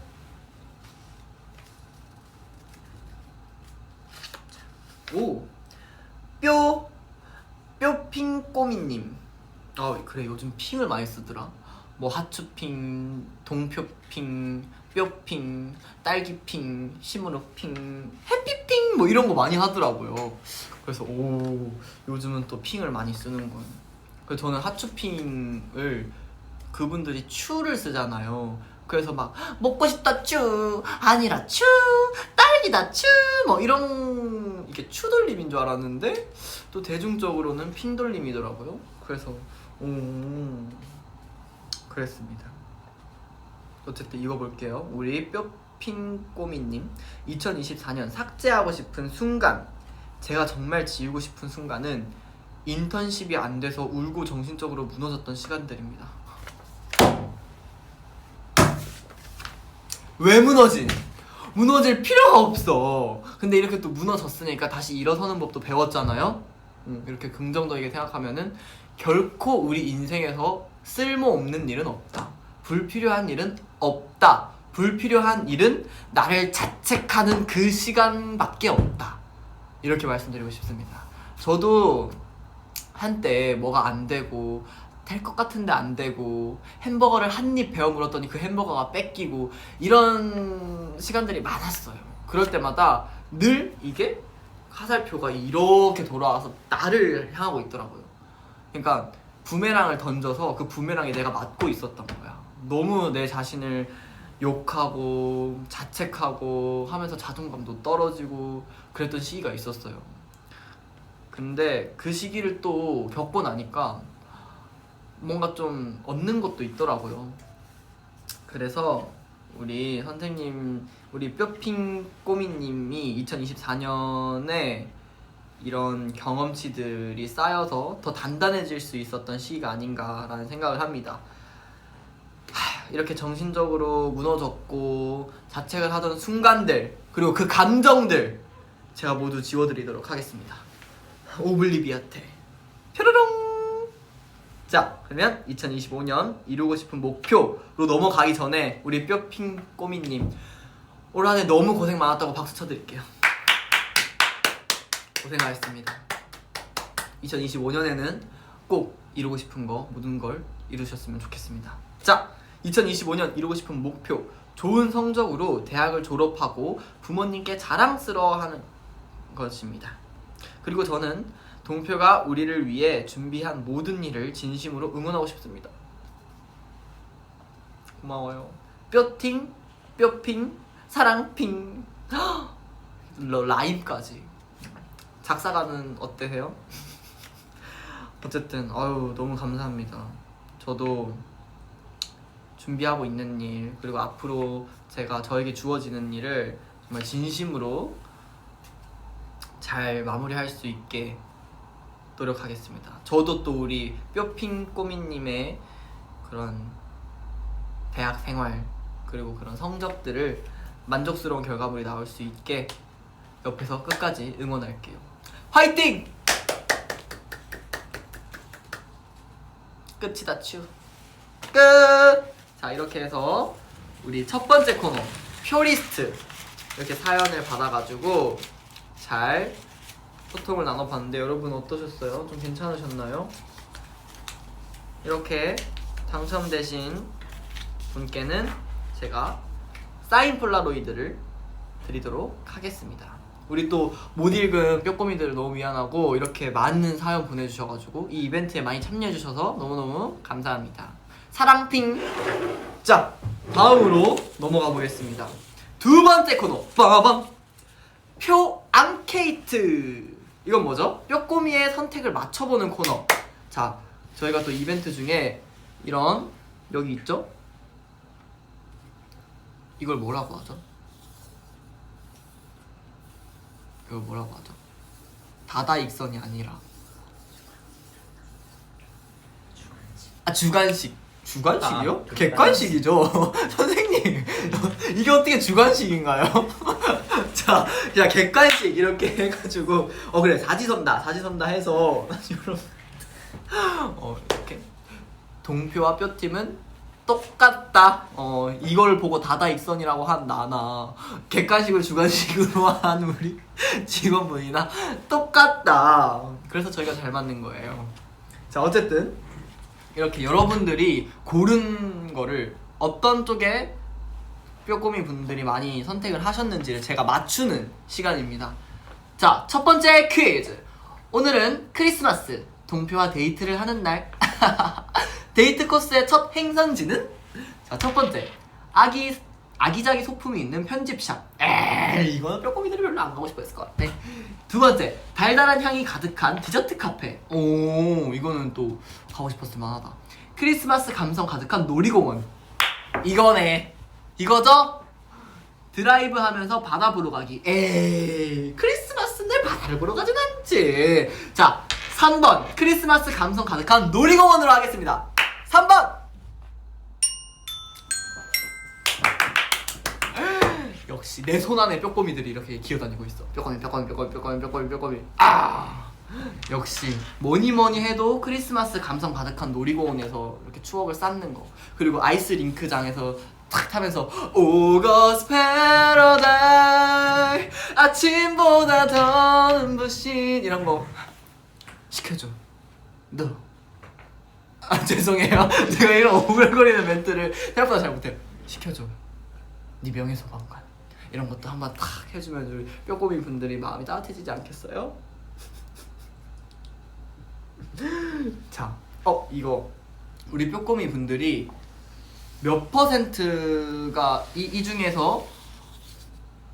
오! 뼈핑꼬미님. 그래, 요즘 핑을 많이 쓰더라. 뭐 하추핑, 동표핑, 뼈핑, 딸기핑, 시무룩핑, 해피핑 뭐 이런 거 많이 하더라고요. 그래서 요즘은 또 핑을 많이 쓰는군. 그래서 저는 하추핑을 그분들이 추를 쓰잖아요. 그래서 막 먹고 싶다 추 아니라 추 딸기다 추 뭐 이런 이게 추 돌림인 줄 알았는데 또 대중적으로는 핑 돌림이더라고요. 그래서 그랬습니다. 어쨌든 읽어볼게요. 우리 뼈핑꼬미님 2024년 삭제하고 싶은 순간. 제가 정말 지우고 싶은 순간은 인턴십이 안 돼서 울고 정신적으로 무너졌던 시간들입니다. 왜 무너질 필요가 없어. 근데 이렇게 또 무너졌으니까 다시 일어서는 법도 배웠잖아요. 이렇게 긍정적이게 생각하면은 결코 우리 인생에서 쓸모없는 일은 없다. 불필요한 일은 없다. 불필요한 일은 나를 자책하는 그 시간밖에 없다. 이렇게 말씀드리고 싶습니다. 저도 한때 뭐가 안 되고 될 것 같은데 안 되고 햄버거를 한 입 베어 물었더니 그 햄버거가 뺏기고 이런 시간들이 많았어요. 그럴 때마다 늘 이게 화살표가 이렇게 돌아와서 나를 향하고 있더라고요. 그러니까 부메랑을 던져서 그 부메랑에 내가 맞고 있었던 거야. 너무 내 자신을 욕하고 자책하고 하면서 자존감도 떨어지고 그랬던 시기가 있었어요. 근데 그 시기를 또 겪고 나니까 뭔가 좀 얻는 것도 있더라고요. 그래서 우리 선생님, 우리 뼈핑꼬미님이 2024년에 이런 경험치들이 쌓여서 더 단단해질 수 있었던 시기가 아닌가라는 생각을 합니다. 이렇게 정신적으로 무너졌고 자책을 하던 순간들, 그리고 그 감정들 제가 모두 지워드리도록 하겠습니다. 오블리비아테 뾰로롱. 자, 그러면 2025년 이루고 싶은 목표로 넘어가기 전에 우리 뼈핑꼬미님 올 한 해 너무 고생 많았다고 박수 쳐드릴게요. 고생하셨습니다. 2025년에는 꼭 이루고 싶은 거 모든 걸 이루셨으면 좋겠습니다. 자, 2025년 이루고 싶은 목표. 좋은 성적으로 대학을 졸업하고 부모님께 자랑스러워하는 것입니다. 그리고 저는 동표가 우리를 위해 준비한 모든 일을 진심으로 응원하고 싶습니다. 고마워요. 뼈팅, 뼈핑, 사랑핑. 라임까지. 작사가는 어때세요? 어쨌든 너무 감사합니다. 저도 준비하고 있는 일, 그리고 앞으로 저에게 주어지는 일을 정말 진심으로 잘 마무리할 수 있게 노력하겠습니다. 저도 또 우리 뼈핑꼬미님의 그런 대학 생활 그리고 그런 성적들을 만족스러운 결과물이 나올 수 있게 옆에서 끝까지 응원할게요. 화이팅! 끝이다 츄. 끝! 자, 이렇게 해서 우리 첫 번째 코너 표리스트 이렇게 사연을 받아가지고 잘 소통을 나눠봤는데 여러분 어떠셨어요? 좀 괜찮으셨나요? 이렇게 당첨되신 분께는 제가 사인 폴라로이드를 드리도록 하겠습니다. 우리 또 못 읽은 뼈꼬미들 너무 미안하고 이렇게 많은 사연 보내주셔가지고 이 이벤트에 많이 참여해주셔서 너무너무 감사합니다. 사랑핑. 자, 다음으로 넘어가 보겠습니다. 두 번째 코너 빠밤, 표 앙케이트. 이건 뭐죠? 뼈꼬미의 선택을 맞춰보는 코너. 자, 저희가 또 이벤트 중에 이런, 여기 있죠? 이걸 뭐라고 하죠? 이걸 뭐라고 하죠? 다다익선이 아니라 주간식. 주간식이요? 객관식이죠. 선생님, 이게 어떻게 주간식인가요? 자, 그냥 객관식 이렇게 해가지고 그래, 사지선다 해서 이렇게 동표와 뼈팀은 똑같다. 이걸 보고 다다익선이라고 한 나나 객관식을 주관식으로 한 우리 직원분이나 똑같다. 그래서 저희가 잘 맞는 거예요. 자, 어쨌든 이렇게 여러분들이 고른 거를 어떤 쪽에 뼈꼬미 분들이 많이 선택을 하셨는지를 제가 맞추는 시간입니다. 자, 첫 번째 퀴즈. 오늘은 크리스마스, 동표와 데이트를 하는 날. 데이트 코스의 첫 행선지는? 자, 첫 번째, 아기자기 소품이 있는 편집샵. 이거는 뼈꼬미들이 별로 안 가고 싶어 했을 것 같아. 두 번째, 달달한 향이 가득한 디저트 카페. 이거는 또 가고 싶었을 만하다. 크리스마스 감성 가득한 놀이공원. 이거네. 이거죠? 드라이브 하면서 바다 보러 가기. 크리스마스인데 바다를 보러 가진 않지. 자, 3번, 크리스마스 감성 가득한 놀이공원으로 하겠습니다. 3번! 역시 내 손 안에 뼈꼬미들이 이렇게 기어다니고 있어. 뼈꼬미. 역시 뭐니뭐니 해도 크리스마스 감성 가득한 놀이공원에서 이렇게 추억을 쌓는 거. 그리고 아이스 링크장에서 탁 타면서 오거스 패러다이 아침보다 더 눈부신 이런 거 시켜줘. 너. 죄송해요. 제가 이런 오글거리는 멘트를 생각보다 잘 못해요. 시켜줘. 네 명예소방관. 이런 것도 한번 탁 해주면 우리 뼈꼬미 분들이 마음이 따뜻해지지 않겠어요? 자, 이거 우리 뼈꼬미 분들이 몇 퍼센트가 이 중에서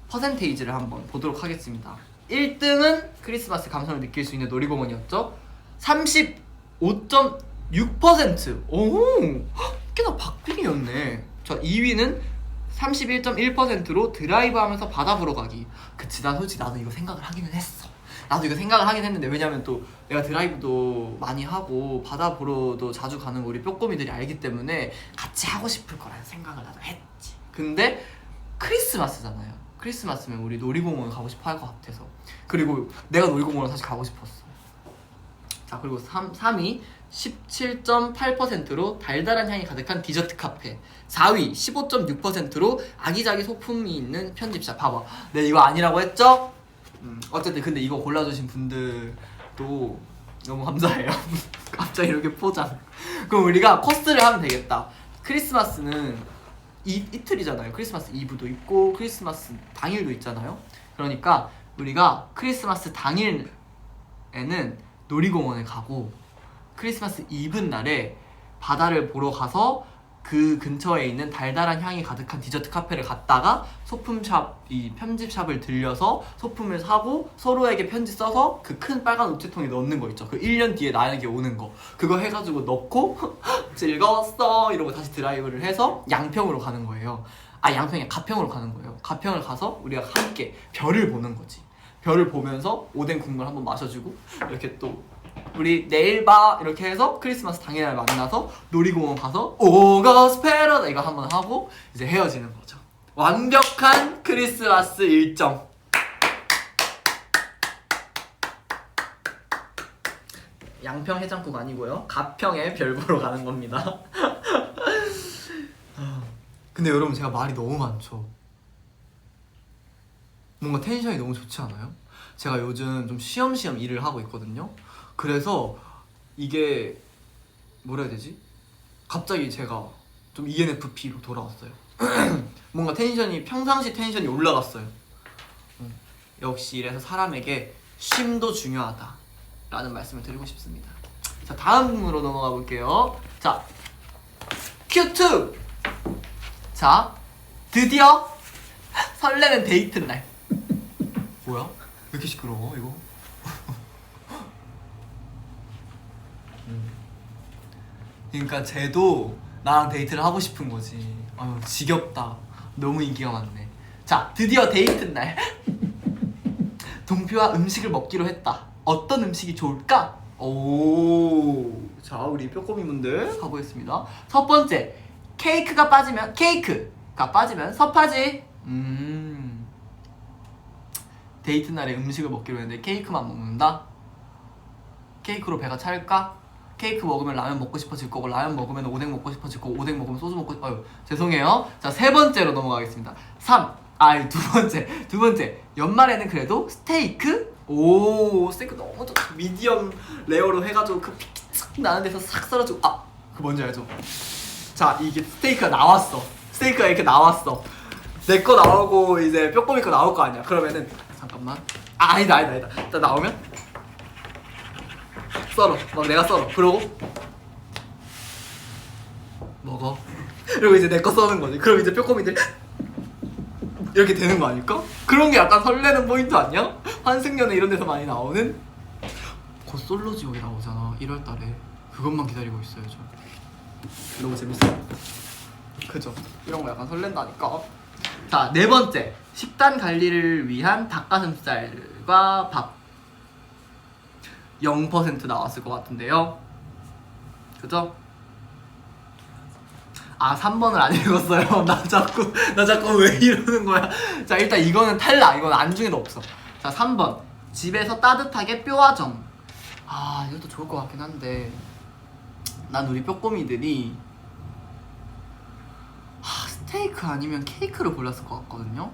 퍼센테이지를 한번 보도록 하겠습니다. 1등은 크리스마스 감성을 느낄 수 있는 놀이공원이었죠. 35.6%. 오, 꽤나 박빙이었네. 자, 2위는 31.1%로 드라이브 하면서 바다 보러 가기. 그치, 난 솔직히 나도 이거 생각을 하기는 했어. 나도 이거 생각을 하긴 했는데, 왜냐면 또 내가 드라이브도 많이 하고 바다 보러도 자주 가는 우리 뼈꼬미들이 알기 때문에 같이 하고 싶을 거라는 생각을 나도 했지. 근데 크리스마스잖아요. 크리스마스면 우리 놀이공원 가고 싶어 할 것 같아서. 그리고 내가 놀이공원을 사실 가고 싶었어. 자, 그리고 3위 17.8%로 달달한 향이 가득한 디저트 카페. 4위 15.6%로 아기자기 소품이 있는 편집샵. 봐봐, 내가 이거 아니라고 했죠? 어쨌든 근데 이거 골라주신 분들도 너무 감사해요. 갑자기 이렇게 포장. 그럼 우리가 코스를 하면 되겠다. 크리스마스는 이틀이잖아요. 크리스마스 이브도 있고 크리스마스 당일도 있잖아요. 그러니까 우리가 크리스마스 당일에는 놀이공원에 가고 크리스마스 이브 날에 바다를 보러 가서 그 근처에 있는 달달한 향이 가득한 디저트 카페를 갔다가 소품샵, 이 편집샵을 들려서 소품을 사고 서로에게 편지 써서 그 큰 빨간 우체통에 넣는 거 있죠. 그 1년 뒤에 나에게 오는 거. 그거 해가지고 넣고 즐거웠어 이러고 다시 드라이브를 해서 양평으로 가는 거예요. 양평이 가평으로 가는 거예요. 가평을 가서 우리가 함께 별을 보는 거지. 별을 보면서 오뎅 국물 한번 마셔주고 이렇게 또 우리 내일 봐 이렇게 해서 크리스마스 당일날 만나서 놀이공원 가서 오거스 패러다 이거 한번 하고 이제 헤어지는 거죠. 완벽한 크리스마스 일정. 양평 해장국 아니고요, 가평에 별 보러 가는 겁니다. 근데 여러분, 제가 말이 너무 많죠. 뭔가 텐션이 너무 좋지 않아요? 제가 요즘 좀 쉬엄쉬엄 일을 하고 있거든요. 그래서 이게 뭐라 해야 되지? 갑자기 제가 좀 ENFP로 돌아왔어요. 뭔가 텐션이 평상시 텐션이 올라갔어요. 역시 이래서 사람에게 쉼도 중요하다 라는 말씀을 드리고 싶습니다. 자, 다음으로 넘어가 볼게요. 자, Q2. 자, 드디어 설레는 데이트 날. 뭐야? 왜 이렇게 시끄러워 이거? 그러니까 쟤도 나랑 데이트를 하고 싶은 거지. 아유, 지겹다. 너무 인기가 많네. 자, 드디어 데이트 날. 동표와 음식을 먹기로 했다. 어떤 음식이 좋을까? 오, 자, 우리 뼈꼬미분들 가보겠습니다. 첫 번째, 케이크가 빠지면 섭하지. 데이트 날에 음식을 먹기로 했는데 케이크만 먹는다? 케이크로 배가 찰까? 케이크 먹으면 라면 먹고 싶어질 거고, 라면 먹으면 오뎅 먹고 싶어질 거고, 오뎅 먹으면 소주 먹고 싶어. 아유, 죄송해요. 자, 세 번째로 넘어가겠습니다. 두 번째. 연말에는 그래도 스테이크? 오, 스테이크 너무 좋다. 미디엄 레어로 해가지고 그 피키 착 나는 데서 싹 썰어주고. 아, 그 뭔지 알죠? 자, 이게 스테이크가 나왔어. 스테이크가 이렇게 나왔어. 내 거 나오고 이제 뼈꼬미 거 나올 거 아니야. 그러면은 잠깐만. 아니다. 일단 나오면 썰어. 막 내가 썰어. 그러고 먹어. 그리고 이제 내 거 써는 거지. 그럼 이제 뼈꼬미들 이렇게 되는 거 아닐까? 그런 게 약간 설레는 포인트 아니야? 환승연애 이런 데서 많이 나오는. 곧 솔로 지옥이 나오잖아 1월달에. 그것만 기다리고 있어요 저. 너무 재밌어. 그죠? 이런 거 약간 설렌다니까. 자, 네 번째, 식단 관리를 위한 닭가슴살과 밥. 0% 나왔을 것 같은데요. 그죠? 아, 3번을 안 읽었어요. 나 자꾸 왜 이러는 거야. 자, 일단 이거는 탈락. 이건 안중에도 없어. 자, 3번, 집에서 따뜻하게 뼈화정. 아, 이것도 좋을 것 같긴 한데 난 우리 뼈꼬미들이 스테이크 아니면 케이크를 골랐을 것 같거든요.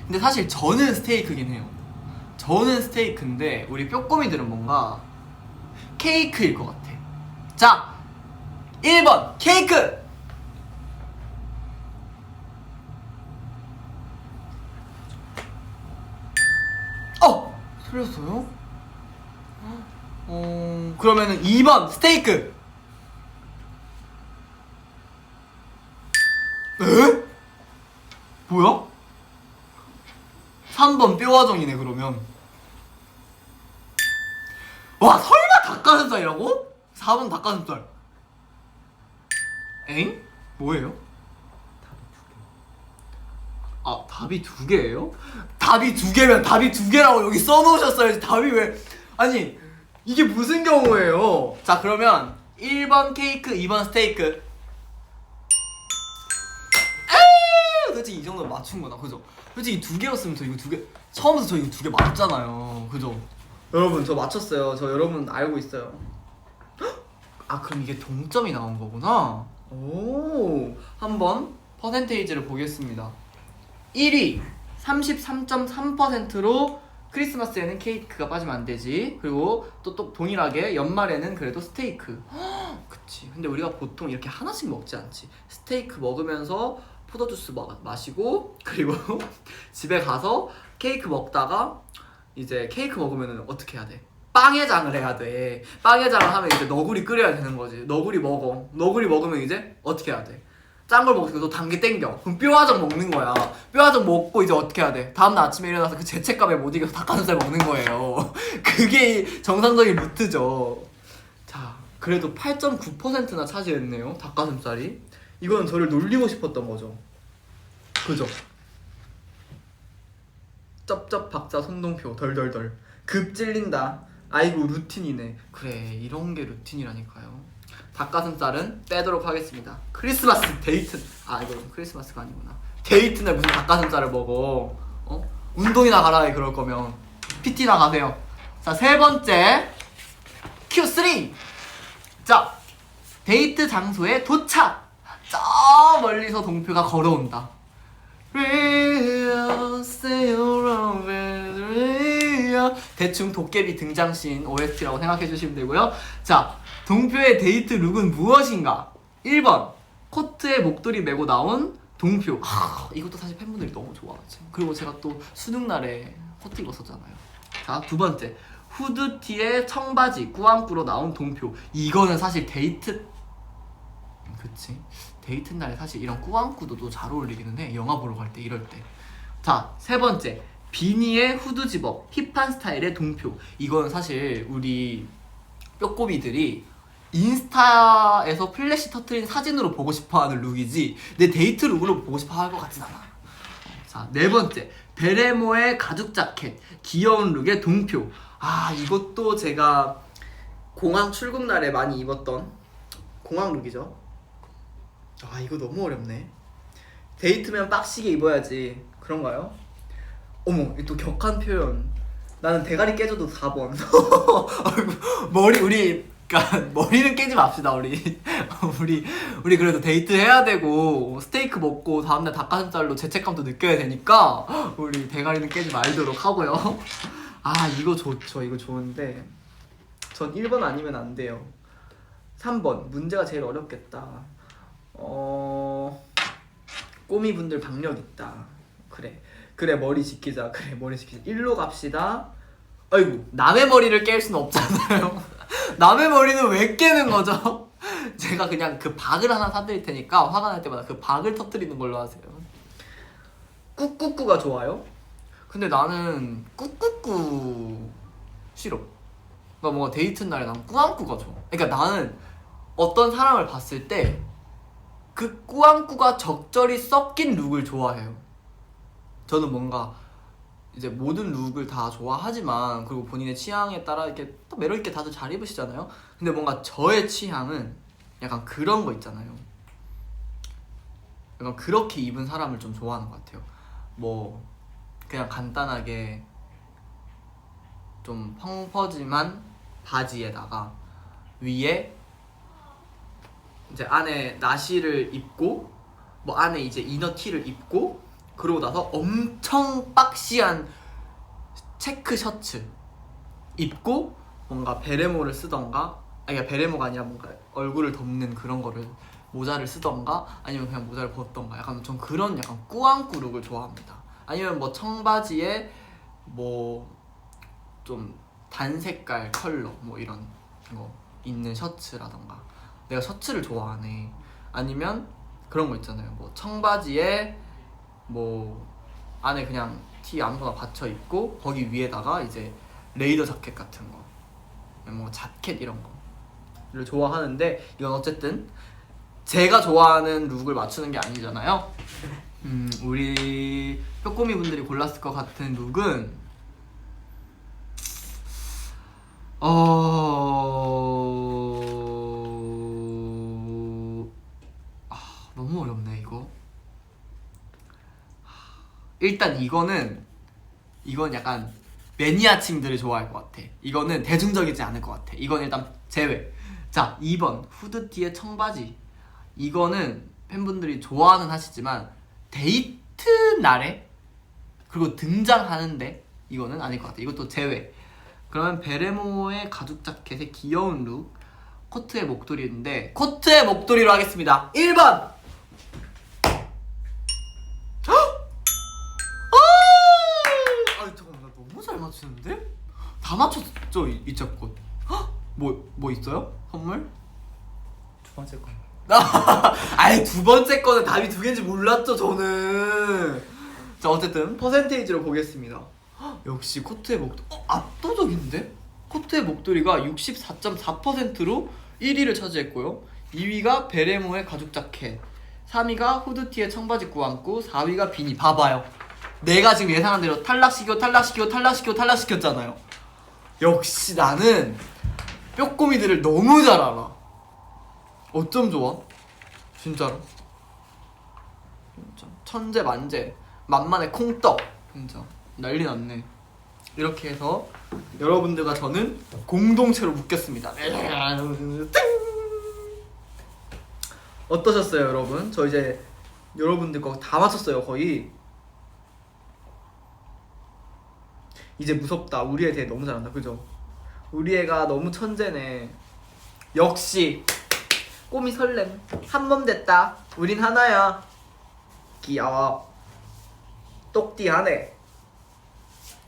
근데 사실 저는 스테이크긴 해요. 저는 스테이크인데 우리 뼈꼬미들은 뭔가 케이크일 것 같아. 자, 1번 케이크! 틀렸어요? 그러면은 2번 스테이크! 에? 뭐야? 3번 뼈화정이네 그러면. 와, 설마 닭가슴살이라고? 4번 닭가슴살. 엥? 뭐예요? 아, 답이 두 개예요? 답이 두 개면 답이 두 개라고 여기 써놓으셨어야지. 답이 왜? 아니, 이게 무슨 경우예요? 자, 그러면 1번 케이크, 2번 스테이크. 솔직히 이 정도면 맞춘 거다, 그죠? 솔직히 두 개였으면 저 이거 두 개, 처음부터 저 이거 두 개 맞잖아요, 그죠? 여러분, 저 맞췄어요. 저 여러분 알고 있어요. 아, 그럼 이게 동점이 나온 거구나. 오, 한번 퍼센테이지를 보겠습니다. 1위 33.3%로 크리스마스에는 케이크가 빠지면 안 되지. 그리고 또 동일하게 연말에는 그래도 스테이크. 그치. 근데 우리가 보통 이렇게 하나씩 먹지 않지. 스테이크 먹으면서 포도주스 마시고, 그리고 집에 가서 케이크 먹다가 이제 케이크 먹으면 어떻게 해야 돼? 빵해장을 해야 돼. 빵해장을 하면 이제 너구리 끓여야 되는 거지. 너구리 먹어. 너구리 먹으면 이제 어떻게 해야 돼? 짠 걸 먹으니까 너 단 게 땡겨. 그럼 뼈화정 먹는 거야. 뼈화정 먹고 이제 어떻게 해야 돼? 다음날 아침에 일어나서 그 죄책감에 못 이겨서 닭가슴살 먹는 거예요. 그게 정상적인 루트죠. 자, 그래도 8.9%나 차지했네요, 닭가슴살이. 이건 저를 놀리고 싶었던 거죠. 그죠? 쩝쩝 박자 손동표 덜덜덜. 급 찔린다. 아이고, 루틴이네. 그래, 이런 게 루틴이라니까요. 닭가슴살은 빼도록 하겠습니다. 크리스마스 데이트, 아, 이거 크리스마스가 아니구나. 데이트날 무슨 닭가슴살을 먹어? 운동이나 가라 해. 그럴 거면 PT나 가세요. 자, 세 번째 Q3. 자, 데이트 장소에 도착. 저 멀리서 동표가 걸어온다. real, stay around with real. 대충 도깨비 등장씬 OST라고 생각해주시면 되고요. 자, 동표의 데이트 룩은 무엇인가? 1번 코트에 목도리 메고 나온 동표. 이것도 사실 팬분들이 너무 좋아하죠. 그리고 제가 또 수능날에 코트 입었었잖아요. 자, 두 번째 후드티에 청바지 꾸안꾸로 나온 동표. 이거는 사실 데이트, 그치, 데이트 날에 사실 이런 꾸안꾸도 또 잘 어울리기는 해. 영화 보러 갈 때 이럴 때. 자, 세 번째 비니에 후드 집업 힙한 스타일의 동표. 이건 사실 우리 뼈꼬미들이 인스타에서 플래시 터트린 사진으로 보고 싶어하는 룩이지 내 데이트 룩으로 보고 싶어 할 것 같진 않아. 자, 네 번째 베레모의 가죽 자켓 귀여운 룩의 동표. 이것도 제가 공항 출국 날에 많이 입었던 공항 룩이죠. 이거 너무 어렵네. 데이트면 빡시게 입어야지 그런가요? 어머, 또 격한 표현. 나는 대가리 깨져도 4번. 그러니까 머리는 깨지 맙시다. 우리 그래도 데이트 해야 되고 스테이크 먹고 다음날 닭가슴살로 죄책감도 느껴야 되니까 우리 대가리는 깨지 말도록 하고요. 이거 좋죠. 이거 좋은데 전 1번 아니면 안 돼요. 3번 문제가 제일 어렵겠다. 꼬미분들 박력 있다. 그래 머리 지키자. 일로 갑시다. 아이고, 남의 머리를 깰 수는 없잖아요. 남의 머리는 왜 깨는 거죠? 제가 그냥 그 박을 하나 사드릴 테니까 화가 날 때마다 그 박을 터뜨리는 걸로 하세요. 꾹꾹꾹가 좋아요? 근데 나는 꾹꾹꾹 싫어. 그러니까 뭔가 데이트 날에 난 꾸안꾸가 좋아. 그러니까 나는 어떤 사람을 봤을 때 그 꾸안꾸가 적절히 섞인 룩을 좋아해요. 저는 뭔가 이제 모든 룩을 다 좋아하지만, 그리고 본인의 취향에 따라 이렇게 또 매력있게 다들 잘 입으시잖아요. 근데 뭔가 저의 취향은 약간 그런 거 있잖아요. 약간 그렇게 입은 사람을 좀 좋아하는 것 같아요. 뭐 그냥 간단하게 좀 펑퍼짐한 바지에다가 위에 이제 안에 나시를 입고 뭐 안에 이제 이너티를 입고 그러고 나서 엄청 박시한 체크 셔츠 입고 뭔가 베레모를 쓰던가, 아니 베레모가 아니라 뭔가 얼굴을 덮는 그런 거를 모자를 쓰던가 아니면 그냥 모자를 벗던가, 약간 전 그런 약간 꾸안꾸 룩을 좋아합니다. 아니면 뭐 청바지에 뭐 좀 단색깔 컬러 뭐 이런 거 있는 셔츠라던가. 내가 셔츠를 좋아하네. 아니면 그런 거 있잖아요. 뭐 청바지에 뭐 안에 그냥 티 아무거나 받쳐 입고 거기 위에다가 이제 레이더 자켓 같은 거, 뭐 자켓 이런 거를 좋아하는데, 이건 어쨌든 제가 좋아하는 룩을 맞추는 게 아니잖아요. 우리 뼈꼬미 분들이 골랐을 것 같은 룩은 너무 어렵네 이거. 일단 이건 약간 매니아층들이 좋아할 것 같아. 이거는 대중적이지 않을 것 같아. 이건 일단 제외. 자, 2번 후드티에 청바지. 이거는 팬분들이 좋아는 하시지만 데이트 날에 그리고 등장하는데 이거는 아닐 것 같아. 이것도 제외. 그러면 베레모의 가죽 자켓에 귀여운 룩, 코트의 목도리인데 코트의 목도리로 하겠습니다. 1번! 잠깐만, 나 너무 잘 맞추는데? 다 맞췄죠, 이 짝꽃. 뭐 있어요? 선물? 두 번째 거. 아니, 두 번째 거는 답이 두 개인지 몰랐죠 저는. 자, 어쨌든 퍼센테이지로 보겠습니다. 역시 코트의 목도리 압도적인데? 코트의 목도리가 64.4%로 1위를 차지했고요. 2위가 베레모의 가죽 자켓, 3위가 후드티에 청바지 꾸안꾸, 4위가 비니. 봐봐요, 내가 지금 예상한 대로 탈락시켰잖아요. 역시 나는 뼈꼬미들을 너무 잘 알아. 어쩜 좋아? 진짜로 진짜 천재 만재 만만의 콩떡, 진짜 난리 났네. 이렇게 해서 여러분들과 저는 공동체로 묶였습니다. 어떠셨어요 여러분? 저 이제 여러분들 거 다 맞췄어요 거의. 이제 무섭다. 우리 애 대해 너무 잘한다. 그죠? 우리 애가 너무 천재네. 역시 꼬미 설렘. 한 몸 됐다. 우린 하나야. 귀여워. 똑띠하네.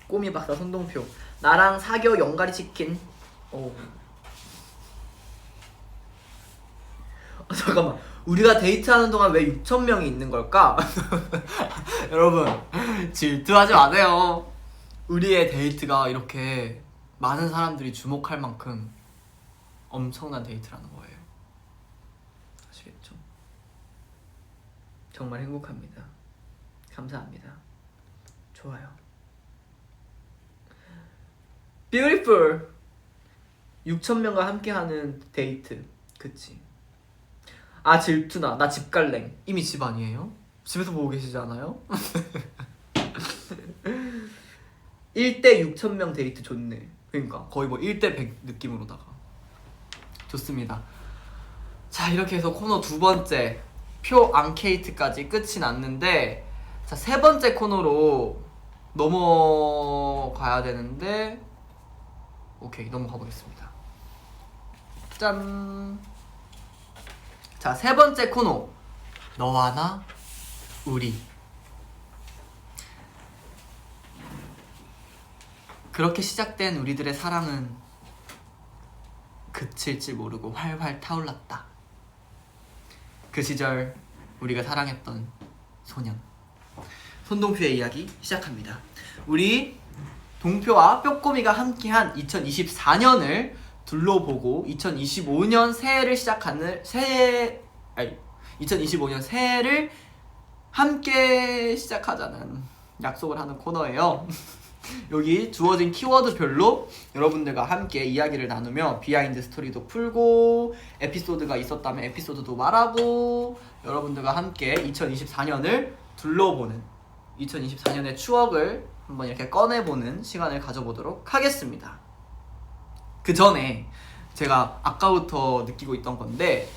꼬미 박사 손동표. 나랑 사겨 영가리 치킨. 오. 잠깐만. 우리가 데이트하는 동안 왜 6,000명이 있는 걸까? 여러분 질투하지 마세요. 우리의 데이트가 이렇게 많은 사람들이 주목할 만큼 엄청난 데이트라는 거예요. 아시겠죠? 정말 행복합니다. 감사합니다. 좋아요. Beautiful. 6,000명과 함께하는 데이트. 그치? 아 질투나. 나 집 갈랭. 이미 집 아니에요? 집에서 보고 계시지 않아요? 1대 6,000명 데이트 좋네. 그러니까 거의 뭐 1대 100 느낌으로다가 좋습니다. 자 이렇게 해서 코너 두 번째 표 앙케이트까지 끝이 났는데, 자 세 번째 코너로 넘어가야 되는데, 오케이 넘어가 보겠습니다. 짠. 자 세 번째 코너, 너와 나 우리. 그렇게 시작된 우리들의 사랑은 그칠 줄 모르고 활활 타올랐다. 그 시절 우리가 사랑했던 소년 손동표의 이야기 시작합니다. 우리 동표와 뿅꼬미가 함께한 2024년을 둘러보고 2025년 새해를 시작하는 2025년 새해를 함께 시작하자는 약속을 하는 코너예요. 여기 주어진 키워드별로 여러분들과 함께 이야기를 나누며 비하인드 스토리도 풀고, 에피소드가 있었다면 에피소드도 말하고, 여러분들과 함께 2024년을 둘러보는, 2024년의 추억을 한번 이렇게 꺼내보는 시간을 가져보도록 하겠습니다. 그 전에 제가 아까부터 느끼고 있던 건데,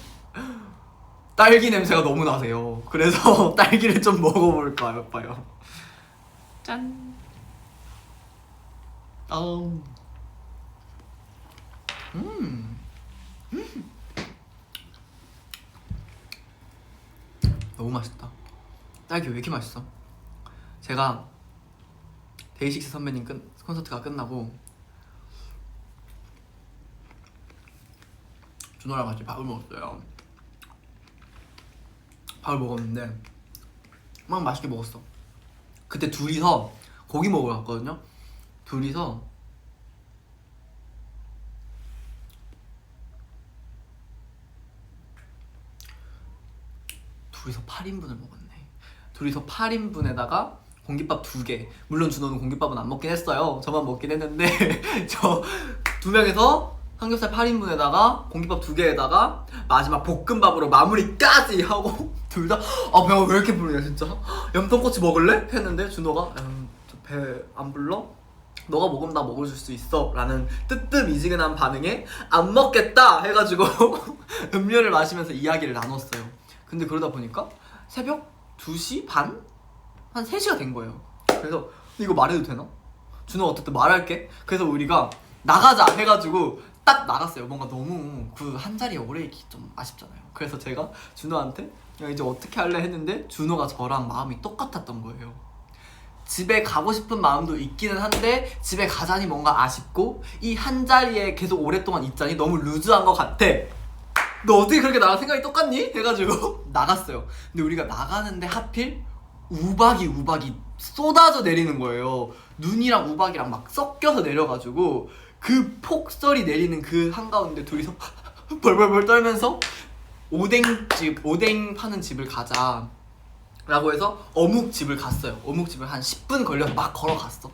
딸기 냄새가 너무 나세요. 그래서 딸기를 좀 먹어볼까 봐요. 짠. 너무 맛있다. 딸기 왜 이렇게 맛있어? 제가 데이식스 선배님 콘서트가 끝나고 준호랑 같이 밥을 먹었어요. 밥을 먹었는데 막 맛있게 먹었어. 그때 둘이서 고기 먹으러 갔거든요. 둘이서 8인분을 먹었네. 둘이서 8인분에다가 공깃밥 2개. 물론 준호는 공깃밥은 안 먹긴 했어요. 저만 먹긴 했는데 저 2명에서 삼겹살 8인분에다가 공깃밥 2개에다가 마지막 볶음밥으로 마무리까지 하고 둘 다 아 배가 왜 이렇게 부르냐 진짜. 염통꼬치 먹을래? 했는데 준호가 저 배 안 불러? 너가 먹으면 나 먹어줄 수 있어 라는 뜨뜻미지근한 반응에 안 먹겠다 해가지고 음료를 마시면서 이야기를 나눴어요. 근데 그러다 보니까 새벽 2시 반? 한 3시가 된 거예요. 그래서 이거 말해도 되나? 준호가 어쨌든 말할게. 그래서 우리가 나가자 해가지고 딱 나갔어요. 뭔가 너무 그 한 자리에 오래 있기 좀 아쉽잖아요. 그래서 제가 준호한테 야 이제 어떻게 할래 했는데 준호가 저랑 마음이 똑같았던 거예요. 집에 가고 싶은 마음도 있기는 한데 집에 가자니 뭔가 아쉽고 이 한 자리에 계속 오랫동안 있자니 너무 루즈한 것 같아. 너 어떻게 그렇게 나랑 생각이 똑같니? 해가지고 나갔어요. 근데 우리가 나가는데 하필 우박이 쏟아져 내리는 거예요. 눈이랑 우박이랑 막 섞여서 내려가지고 그 폭설이 내리는 그 한가운데 둘이서 벌벌벌 떨면서 오뎅 파는 집을 가자 라고 해서 어묵집을 갔어요. 어묵집을 한 10분 걸려서 막 걸어갔어.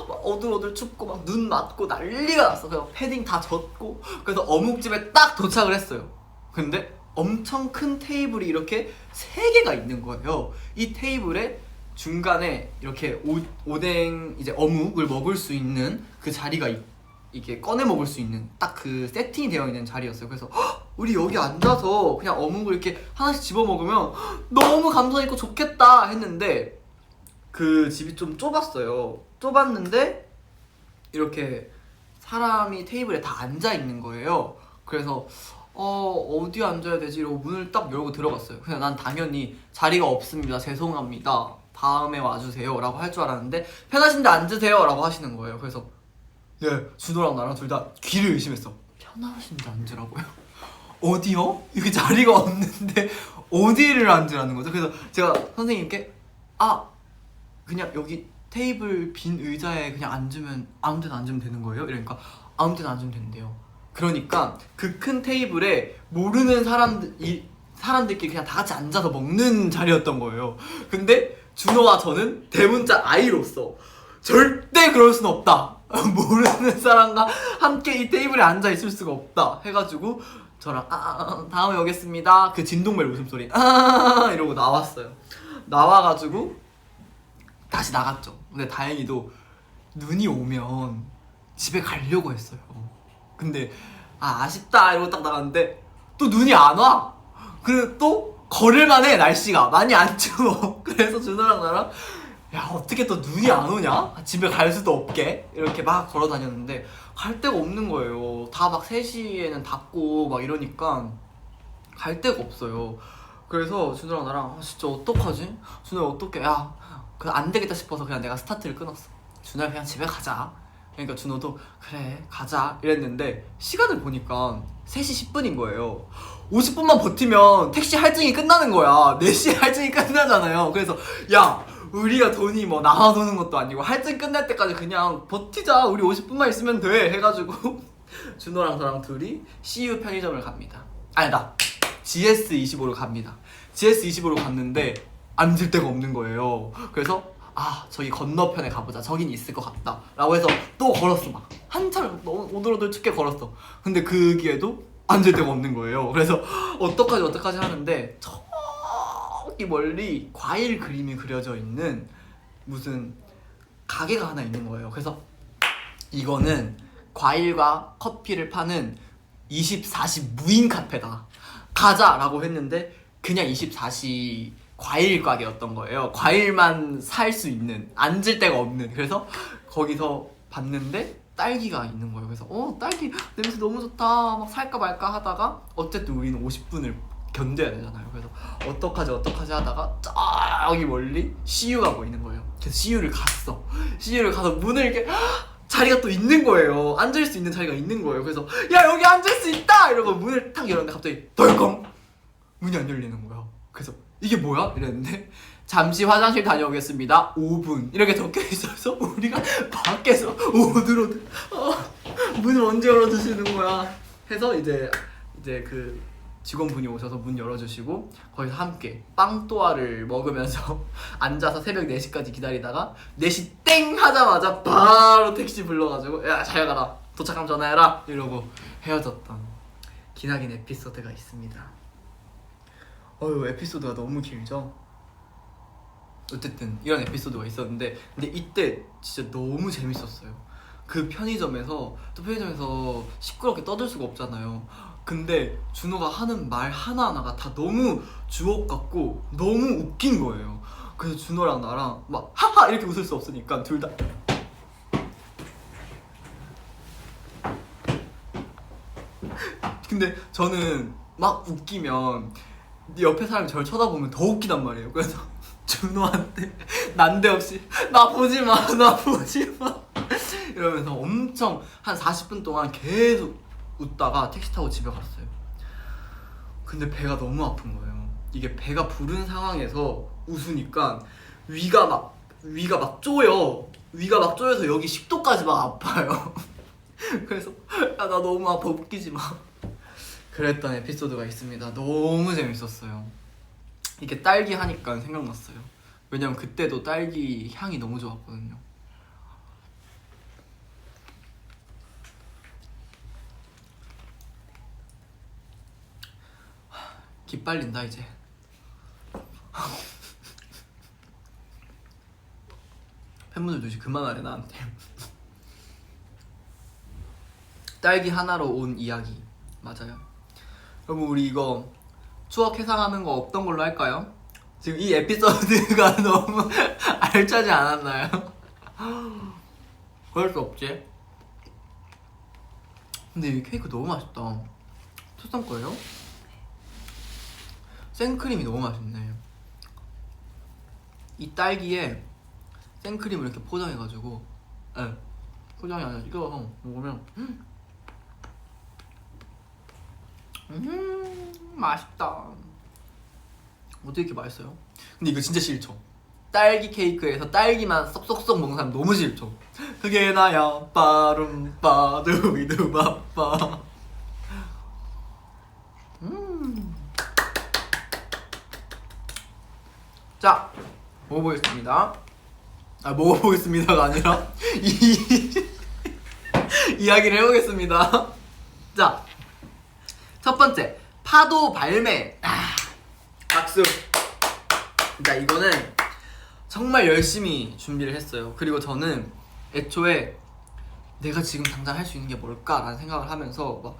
막 어들어들 춥고 막 눈 맞고 난리가 났어. 그래서 패딩 다 젖고. 그래서 어묵집에 딱 도착을 했어요. 근데 엄청 큰 테이블이 이렇게 3개가 있는 거예요. 이 테이블에 중간에 이렇게 오뎅 이제 어묵을 먹을 수 있는 그 자리가 이게 꺼내 먹을 수 있는 딱 그 세팅이 되어 있는 자리였어요. 그래서 우리 여기 앉아서 그냥 어묵을 이렇게 하나씩 집어 먹으면 너무 감성 있고 좋겠다 했는데 그 집이 좀 좁았어요. 좁았는데 이렇게 사람이 테이블에 다 앉아 있는 거예요. 그래서 어디 앉아야 되지? 이러고 문을 딱 열고 들어갔어요. 그냥 난 당연히 자리가 없습니다. 죄송합니다. 다음에 와주세요. 라고 할 줄 알았는데 편하신 데 앉으세요. 라고 하시는 거예요. 그래서 네, 준호랑 나랑 둘 다 귀를 의심했어. 편하신 데 앉으라고요? 어디요? 여기 자리가 없는데 어디를 앉으라는 거죠? 그래서 제가 선생님께 그냥 여기 테이블 빈 의자에 그냥 앉으면 아무 데나 앉으면 되는 거예요? 이러니까 아무 데나 앉으면 된대요. 그러니까 그 큰 테이블에 모르는 사람들끼리 그냥 다 같이 앉아서 먹는 자리였던 거예요. 근데 준호와 저는 대문자 I로서 절대 그럴 순 없다. 모르는 사람과 함께 이 테이블에 앉아 있을 수가 없다 해가지고 저랑 다음에 오겠습니다. 그 진동벨 웃음소리 이러고 나왔어요. 나와가지고 다시 나갔죠. 근데 다행히도 눈이 오면 집에 가려고 했어요. 근데 아쉽다 이러고 딱 나갔는데 또 눈이 안 와. 그리고 또 걸을만해. 날씨가 많이 안 추워. 그래서 준호랑 나랑 야 어떻게 또 눈이 안 오냐? 집에 갈 수도 없게 이렇게 막 걸어 다녔는데 갈 데가 없는 거예요. 다 막 3시에는 닫고 막 이러니까 갈 데가 없어요. 그래서 준호랑 나랑 진짜 어떡하지? 준호야 어떡해. 야 안 되겠다 싶어서 그냥 내가 스타트를 끊었어. 준호야 그냥 집에 가자. 그러니까 준호도 그래 가자 이랬는데 시간을 보니까 3시 10분인 거예요. 50분만 버티면 택시 할증이 끝나는 거야. 4시에 할증이 끝나잖아요. 그래서 야 우리가 돈이 뭐 나눠도는 것도 아니고 할증 끝날 때까지 그냥 버티자. 우리 50분만 있으면 돼 해가지고 준호랑 저랑 둘이 CU 편의점을 갑니다. 아니다 GS25로 갑니다. GS25로 갔는데 앉을 데가 없는 거예요. 그래서 저기 건너편에 가보자. 저긴 있을 것 같다 라고 해서 또 걸었어. 막 한참 오돌오돌 춥게 걸었어. 근데 거기에도 앉을 데가 없는 거예요. 그래서 어떡하지 하는데 저기 멀리 과일 그림이 그려져 있는 무슨 가게가 하나 있는 거예요. 그래서 이거는 과일과 커피를 파는 24시 무인 카페다. 가자 라고 했는데 그냥 24시 과일 가게였던 거예요. 과일만 살 수 있는, 앉을 데가 없는. 그래서 거기서 봤는데 딸기가 있는 거예요. 그래서 딸기 냄새 너무 좋다 막 살까 말까 하다가 어쨌든 우리는 50분을 견뎌야 되잖아요. 그래서 어떡하지 하다가 저기 멀리 CU가 보이는 거예요. 그래서 CU를 갔어. CU를 가서 문을 이렇게 자리가 또 있는 거예요. 앉을 수 있는 자리가 있는 거예요. 그래서 야 여기 앉을 수 있다 이러고 문을 탁 열었는데 갑자기 덜컹 문이 안 열리는 거야. 그래서 이게 뭐야? 이랬는데 잠시 화장실 다녀오겠습니다 5분 이렇게 적혀 있어서 우리가 밖에서 오들오들 문을 언제 열어주시는 거야 해서 이제 그 직원분이 오셔서 문 열어주시고 거기서 함께 빵또아를 먹으면서 앉아서 새벽 4시까지 기다리다가 4시 땡 하자마자 바로 택시 불러가지고 야 잘 가라 도착하면 전화해라 이러고 헤어졌던 기나긴 에피소드가 있습니다. 에피소드가 너무 길죠? 어쨌든 이런 에피소드가 있었는데 근데 이때 진짜 너무 재밌었어요. 그 편의점에서 시끄럽게 떠들 수가 없잖아요. 근데 준호가 하는 말 하나하나가 다 너무 주옥 같고 너무 웃긴 거예요. 그래서 준호랑 나랑 막 하하 이렇게 웃을 수 없으니까 둘 다 근데 저는 막 웃기면 옆에 사람이 저를 쳐다보면 더 웃기단 말이에요. 그래서 준호한테 난데없이 나 보지마 이러면서 엄청 한 40분 동안 계속 웃다가 택시 타고 집에 갔어요. 근데 배가 너무 아픈 거예요. 이게 배가 부른 상황에서 웃으니까 위가 막 쪼여. 위가 막 쪼여서 여기 식도까지 막 아파요. 그래서 야 나 너무 아파 웃기지 마. 그랬던 에피소드가 있습니다. 너무 재밌었어요. 이게 딸기 하니까 생각났어요. 왜냐면 그때도 딸기 향이 너무 좋았거든요. 기빨린다 이제. 팬분들도 이제 그만하래 나한테. 딸기 하나로 온 이야기 맞아요. 여러분 우리 이거 추억 회상하는 거 없던 걸로 할까요? 지금 이 에피소드가 너무 알차지 않았나요? 그럴 수 없지. 근데 이 케이크 너무 맛있다. 투썸 거예요? 생크림이 너무 맛있네. 이 딸기에 생크림을 이렇게 포장해가지고, 네, 포장이 아니라 뜯어서 먹으면 맛있다. 어떻게 이렇게 맛있어요? 근데 이거 진짜 싫죠? 딸기 케이크에서 딸기만 쏙쏙쏙 먹는 사람 너무 싫죠? 그게 나야 빠rum빠 두비두바빠. 자, 먹어보겠습니다. 아, 먹어보겠습니다가 아니라 이야기를 해보겠습니다. 자, 첫 번째 파도 발매. 박수. 자, 이거는 정말 열심히 준비를 했어요. 그리고 저는 애초에 내가 지금 당장 할 수 있는 게 뭘까라는 생각을 하면서 막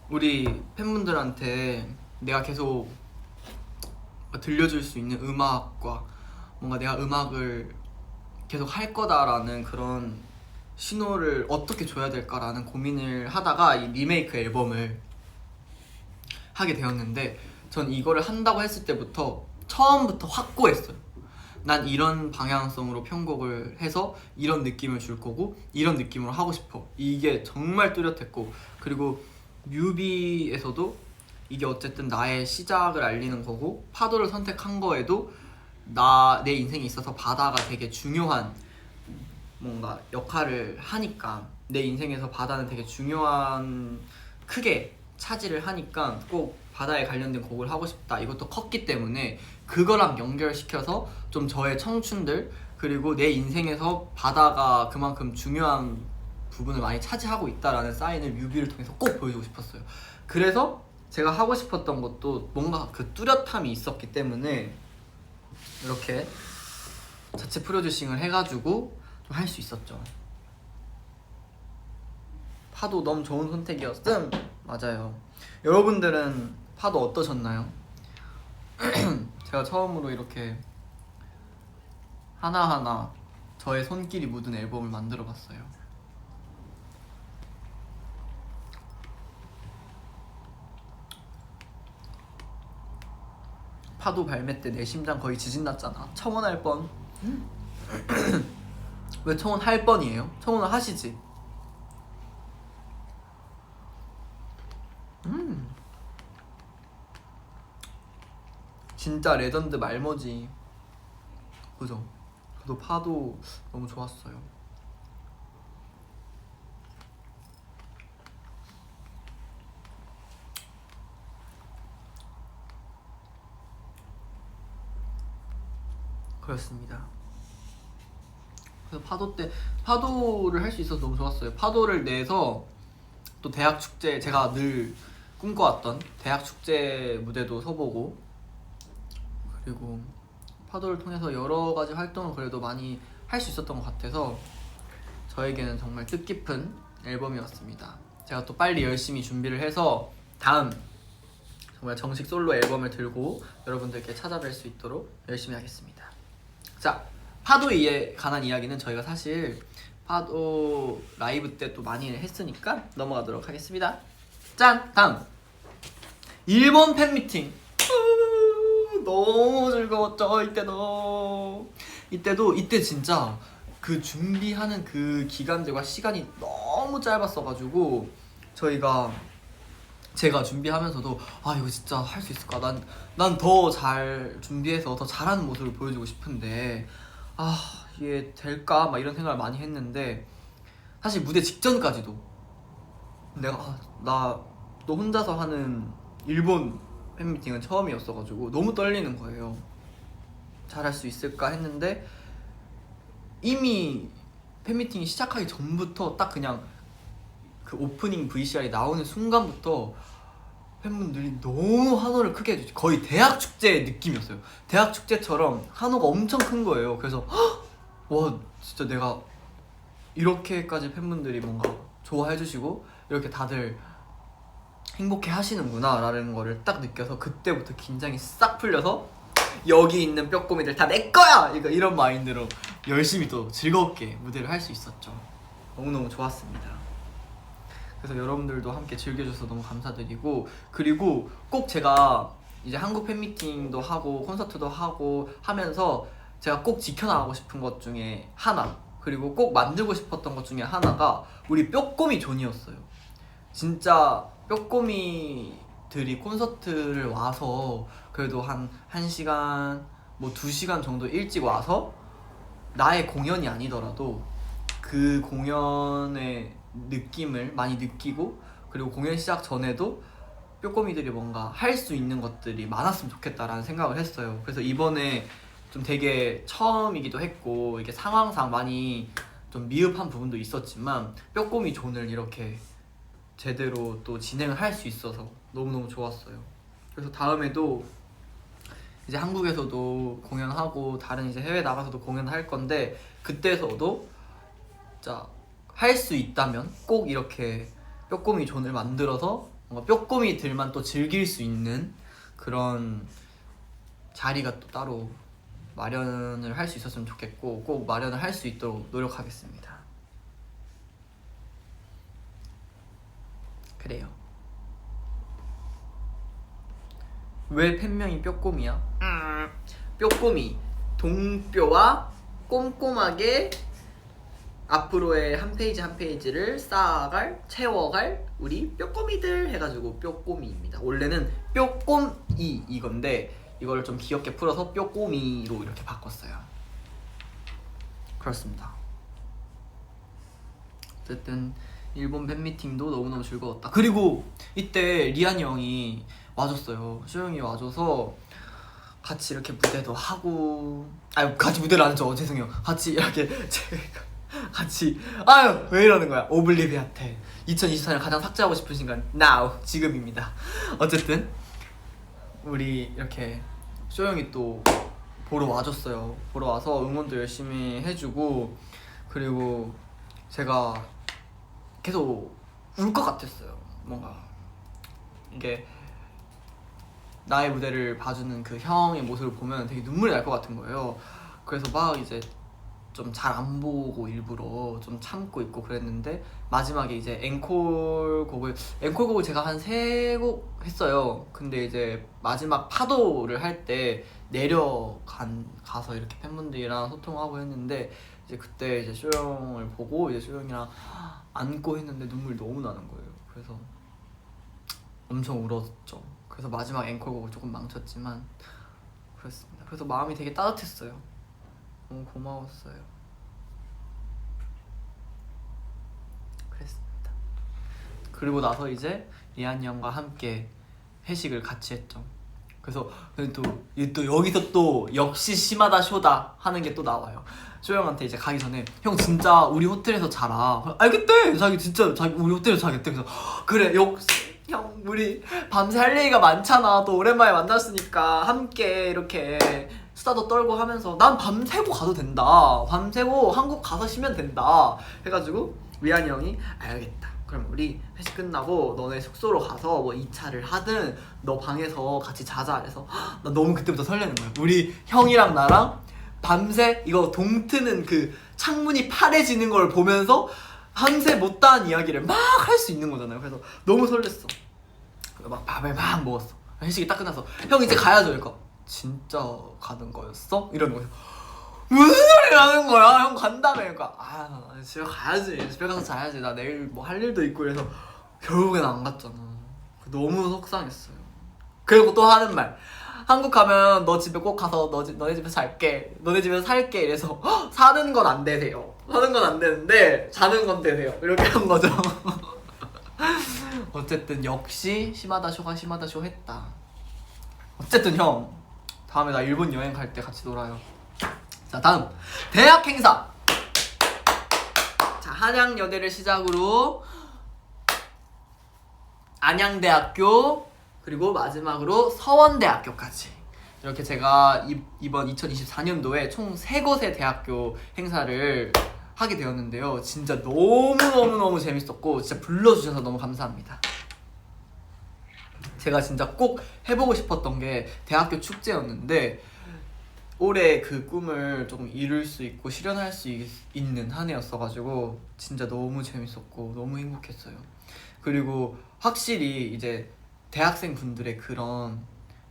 우리 팬분들한테 내가 계속 들려줄 수 있는 음악과 뭔가 내가 음악을 계속 할 거다라는 그런 신호를 어떻게 줘야 될까라는 고민을 하다가 이 리메이크 앨범을 하게 되었는데, 전 이거를 한다고 했을 때부터 처음부터 확고했어요. 난 이런 방향성으로 편곡을 해서 이런 느낌을 줄 거고 이런 느낌으로 하고 싶어. 이게 정말 뚜렷했고, 그리고 뮤비에서도 이게 어쨌든 나의 시작을 알리는 거고, 파도를 선택한 거에도 내 인생에 있어서 바다가 되게 중요한 뭔가 역할을 하니까, 내 인생에서 바다는 되게 중요한, 크게 차지를 하니까 꼭 바다에 관련된 곡을 하고 싶다. 이것도 컸기 때문에 그거랑 연결시켜서 좀 저의 청춘들, 그리고 내 인생에서 바다가 그만큼 중요한 부분을 많이 차지하고 있다라는 사인을 뮤비를 통해서 꼭 보여주고 싶었어요. 그래서 제가 하고 싶었던 것도 뭔가 그 뚜렷함이 있었기 때문에 이렇게 자체 프로듀싱을 해가지고 좀 할 수 있었죠. 파도 너무 좋은 선택이었음. 맞아요. 여러분들은 파도 어떠셨나요? 제가 처음으로 이렇게 하나하나 저의 손길이 묻은 앨범을 만들어 봤어요. 파도 발매 때 내 심장 거의 지진 났잖아. 청혼할 뻔. 왜 청혼할 뻔이에요? 청혼을 하시지. 진짜 레전드 말머지. 그죠? 저도 파도 너무 좋았어요. 그렇습니다. 그래서 파도 때 파도를 할 수 있어서 너무 좋았어요. 파도를 내서 또 대학 축제, 제가 늘 꿈꿔왔던 대학 축제 무대도 서보고, 그리고 파도를 통해서 여러 가지 활동을 그래도 많이 할 수 있었던 것 같아서 저에게는 정말 뜻깊은 앨범이었습니다. 제가 또 빨리 열심히 준비를 해서 다음 정말 정식 솔로 앨범을 들고 여러분들께 찾아뵐 수 있도록 열심히 하겠습니다. 자, 파도에 관한 이야기는 저희가 사실 파도 라이브 때 또 많이 했으니까 넘어가도록 하겠습니다. 짠! 다음! 일본 팬미팅! 너무 즐거웠죠. 이때 진짜 그 준비하는 그 기간들과 시간이 너무 짧았어가지고 제가 준비하면서도 이거 진짜 할 수 있을까? 난 더 잘 준비해서 더 잘하는 모습을 보여주고 싶은데 이게 될까? 막 이런 생각을 많이 했는데, 사실 무대 직전까지도 내가 나 또 혼자서 하는 일본 팬미팅은 처음이었어가지고 너무 떨리는 거예요. 잘할 수 있을까 했는데, 이미 팬미팅이 시작하기 전부터 딱 그냥 그 오프닝 VCR이 나오는 순간부터 팬분들이 너무 환호를 크게 해주지. 거의 대학 축제 느낌이었어요. 대학 축제처럼 환호가 엄청 큰 거예요. 그래서 와, 진짜 내가 이렇게까지 팬분들이 뭔가 좋아해 주시고 이렇게 다들 행복해 하시는구나 라는 거를 딱 느껴서 그때부터 긴장이 싹 풀려서 여기 있는 뼈꼬미들 다 내 거야! 이런 마인드로 열심히 또 즐겁게 무대를 할 수 있었죠. 너무너무 좋았습니다. 그래서 여러분들도 함께 즐겨줘서 너무 감사드리고, 그리고 꼭 제가 이제 한국 팬미팅도 하고 콘서트도 하고 하면서 제가 꼭 지켜나가고 싶은 것 중에 하나, 그리고 꼭 만들고 싶었던 것 중에 하나가 우리 뾰꼬미 존이었어요. 진짜 뾰꼬미들이 콘서트를 와서 그래도 한 1시간 뭐 2시간 정도 일찍 와서 나의 공연이 아니더라도 그 공연의 느낌을 많이 느끼고, 그리고 공연 시작 전에도 뾰꼬미들이 뭔가 할 수 있는 것들이 많았으면 좋겠다라는 생각을 했어요. 그래서 이번에 좀 되게 처음이기도 했고 이게 상황상 많이 좀 미흡한 부분도 있었지만 뾰꼬미 존을 이렇게 제대로 또 진행을 할 수 있어서 너무너무 좋았어요. 그래서 다음에도 이제 한국에서도 공연하고 다른 이제 해외 나가서도 공연할 건데, 그때서도 진짜 할 수 있다면 꼭 이렇게 뾰꼬미 존을 만들어서 뭔가 뾰꼬미들만 또 즐길 수 있는 그런 자리가 또 따로 마련을 할 수 있었으면 좋겠고, 꼭 마련을 할 수 있도록 노력하겠습니다. 그래요. 왜 팬명이 뾰꼬미야? 뾰꼬미, 동뼈와 꼼꼼하게 앞으로의 한 페이지 한 페이지를 쌓아갈, 채워갈 우리 뾰꼬미들 해가지고 뾰꼬미입니다. 원래는 뾰꼼이 이건데 이걸 좀 귀엽게 풀어서 뾰꼬미로 이렇게 바꿨어요. 그렇습니다. 어쨌든 일본 팬미팅도 너무너무 즐거웠다. 그리고 이때 리안이 형이 와줬어요. 쇼영이 와줘서 같이 이렇게 무대도 하고, 아유 같이 무대를 안 했죠. 죄송해요. 같이 이렇게 제가 같이, 아유 왜 이러는 거야. 오블리비아테 2024년 가장 삭제하고 싶은 순간 now 지금입니다. 어쨌든 우리 이렇게 쇼영이 또 보러 와줬어요. 보러 와서 응원도 열심히 해주고, 그리고 제가 계속 울 것 같았어요. 뭔가 이게 나의 무대를 봐주는 그 형의 모습을 보면 되게 눈물이 날 것 같은 거예요. 그래서 막 이제 좀 잘 안 보고 일부러 좀 참고 있고 그랬는데, 마지막에 이제 앵콜곡을 제가 한 3곡 했어요. 근데 이제 마지막 파도를 할 때 가서 이렇게 팬분들이랑 소통하고 했는데, 이제 그때 이제 쇼영을 보고 이제 쇼영이랑 안고 했는데 눈물이 너무 나는 거예요. 그래서 엄청 울었죠. 그래서 마지막 앵콜곡을 조금 망쳤지만 그랬습니다. 그래서 마음이 되게 따뜻했어요. 너무 고마웠어요. 그랬습니다. 그리고 나서 이제 리안이 형과 함께 회식을 같이 했죠. 그래서 또 여기서 또 역시 심하다 쇼다 하는 게 또 나와요. 쇼 형한테 이제 가기 전에 형 진짜 우리 호텔에서 자라. 알겠대. 자기 진짜 자기 우리 호텔에서 자겠대. 그래서 그래 역시 형 우리 밤새 할 얘기가 많잖아. 또 오랜만에 만났으니까 함께 이렇게 수다도 떨고 하면서 난 밤새고 가도 된다. 밤새고 한국 가서 쉬면 된다. 해가지고 리안이 형이 알겠다. 그럼 우리 회식 끝나고 너네 숙소로 가서 뭐 2차를 하든 너 방에서 같이 자자. 그래서 나 너무 그때부터 설레는 거야. 우리 형이랑 나랑 밤새 이거 동트는 그 창문이 파래지는 걸 보면서 밤새 못다한 이야기를 막 할 수 있는 거잖아요. 그래서 너무 설렜어. 막 밥을 막 먹었어. 회식이 딱 끝나서 형 이제 가야죠. 그러니까 진짜 가는 거였어? 이러는 거예요. 무슨 소리 하는 거야? 형 간다며. 그러니까 집에 가야지. 집에 가서 자야지. 나 내일 뭐 할 일도 있고. 그래서 결국엔 안 갔잖아. 너무 속상했어요. 그리고 또 하는 말, 한국 가면 너 집에 꼭 가서 너네 집에서 잘게, 너네 집에서 살게. 이래서 사는 건 안 되세요. 사는 건 안 되는데 자는 건 되세요. 이렇게 한 거죠. 어쨌든 역시 심하다 쇼가 심하다 쇼 했다. 어쨌든 형 다음에 나 일본 여행 갈 때 같이 놀아요. 자, 다음 대학 행사. 자, 한양여대를 시작으로 안양대학교, 그리고 마지막으로 서원대학교까지 이렇게 제가 이번 2024년도에 총 3곳의 대학교 행사를 하게 되었는데요. 진짜 너무너무 재밌었고 진짜 불러주셔서 너무 감사합니다. 제가 진짜 꼭 해보고 싶었던 게 대학교 축제였는데 올해 그 꿈을 조금 이룰 수 있고 실현할 수 있는 한 해였어가지고 진짜 너무 재밌었고 너무 행복했어요. 그리고 확실히 이제 대학생 분들의 그런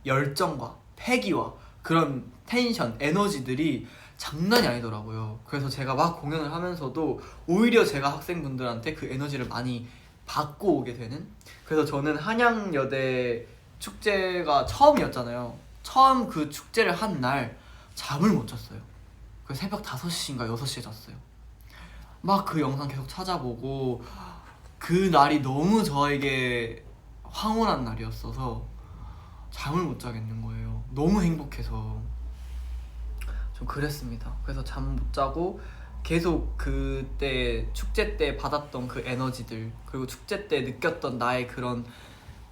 열정과 패기와 그런 텐션, 에너지들이 장난이 아니더라고요. 그래서 제가 막 공연을 하면서도 오히려 제가 학생분들한테 그 에너지를 많이 받고 오게 되는. 그래서 저는 한양여대 축제가 처음이었잖아요. 처음 그 축제를 한 날 잠을 못 잤어요. 그래서 새벽 5시인가 6시에 잤어요. 막 그 영상 계속 찾아보고 그 날이 너무 저에게 황홀한 날이었어서 잠을 못 자겠는 거예요. 너무 행복해서 좀 그랬습니다. 그래서 잠 못 자고 계속 그때 축제 때 받았던 그 에너지들, 그리고 축제 때 느꼈던 나의 그런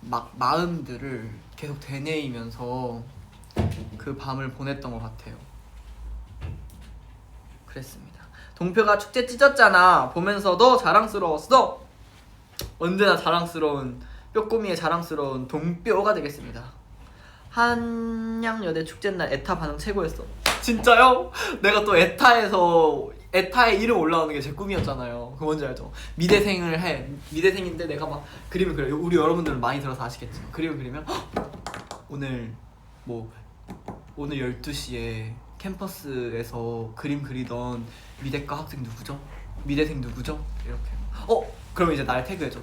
막 마음들을 계속 되뇌이면서 그 밤을 보냈던 것 같아요. 그랬습니다. 동표가 축제 찢었잖아. 보면서도 자랑스러웠어. 언제나 자랑스러운 뼈꼬미의 자랑스러운 동표가 되겠습니다. 한양여대 축제 날 에타 반응 최고였어. 진짜요? 내가 또 에타에 이름 올라오는 게 제 꿈이었잖아요. 그거 뭔지 알죠? 미대생을 해. 미대생인데 내가 막 그림을 그려요. 우리 여러분들은 많이 들어서 아시겠지만 그림을 그리면 오늘 12시에 캠퍼스에서 그림 그리던 미대과 학생 누구죠? 미대생 누구죠? 이렇게 그럼 이제 날 태그해줘.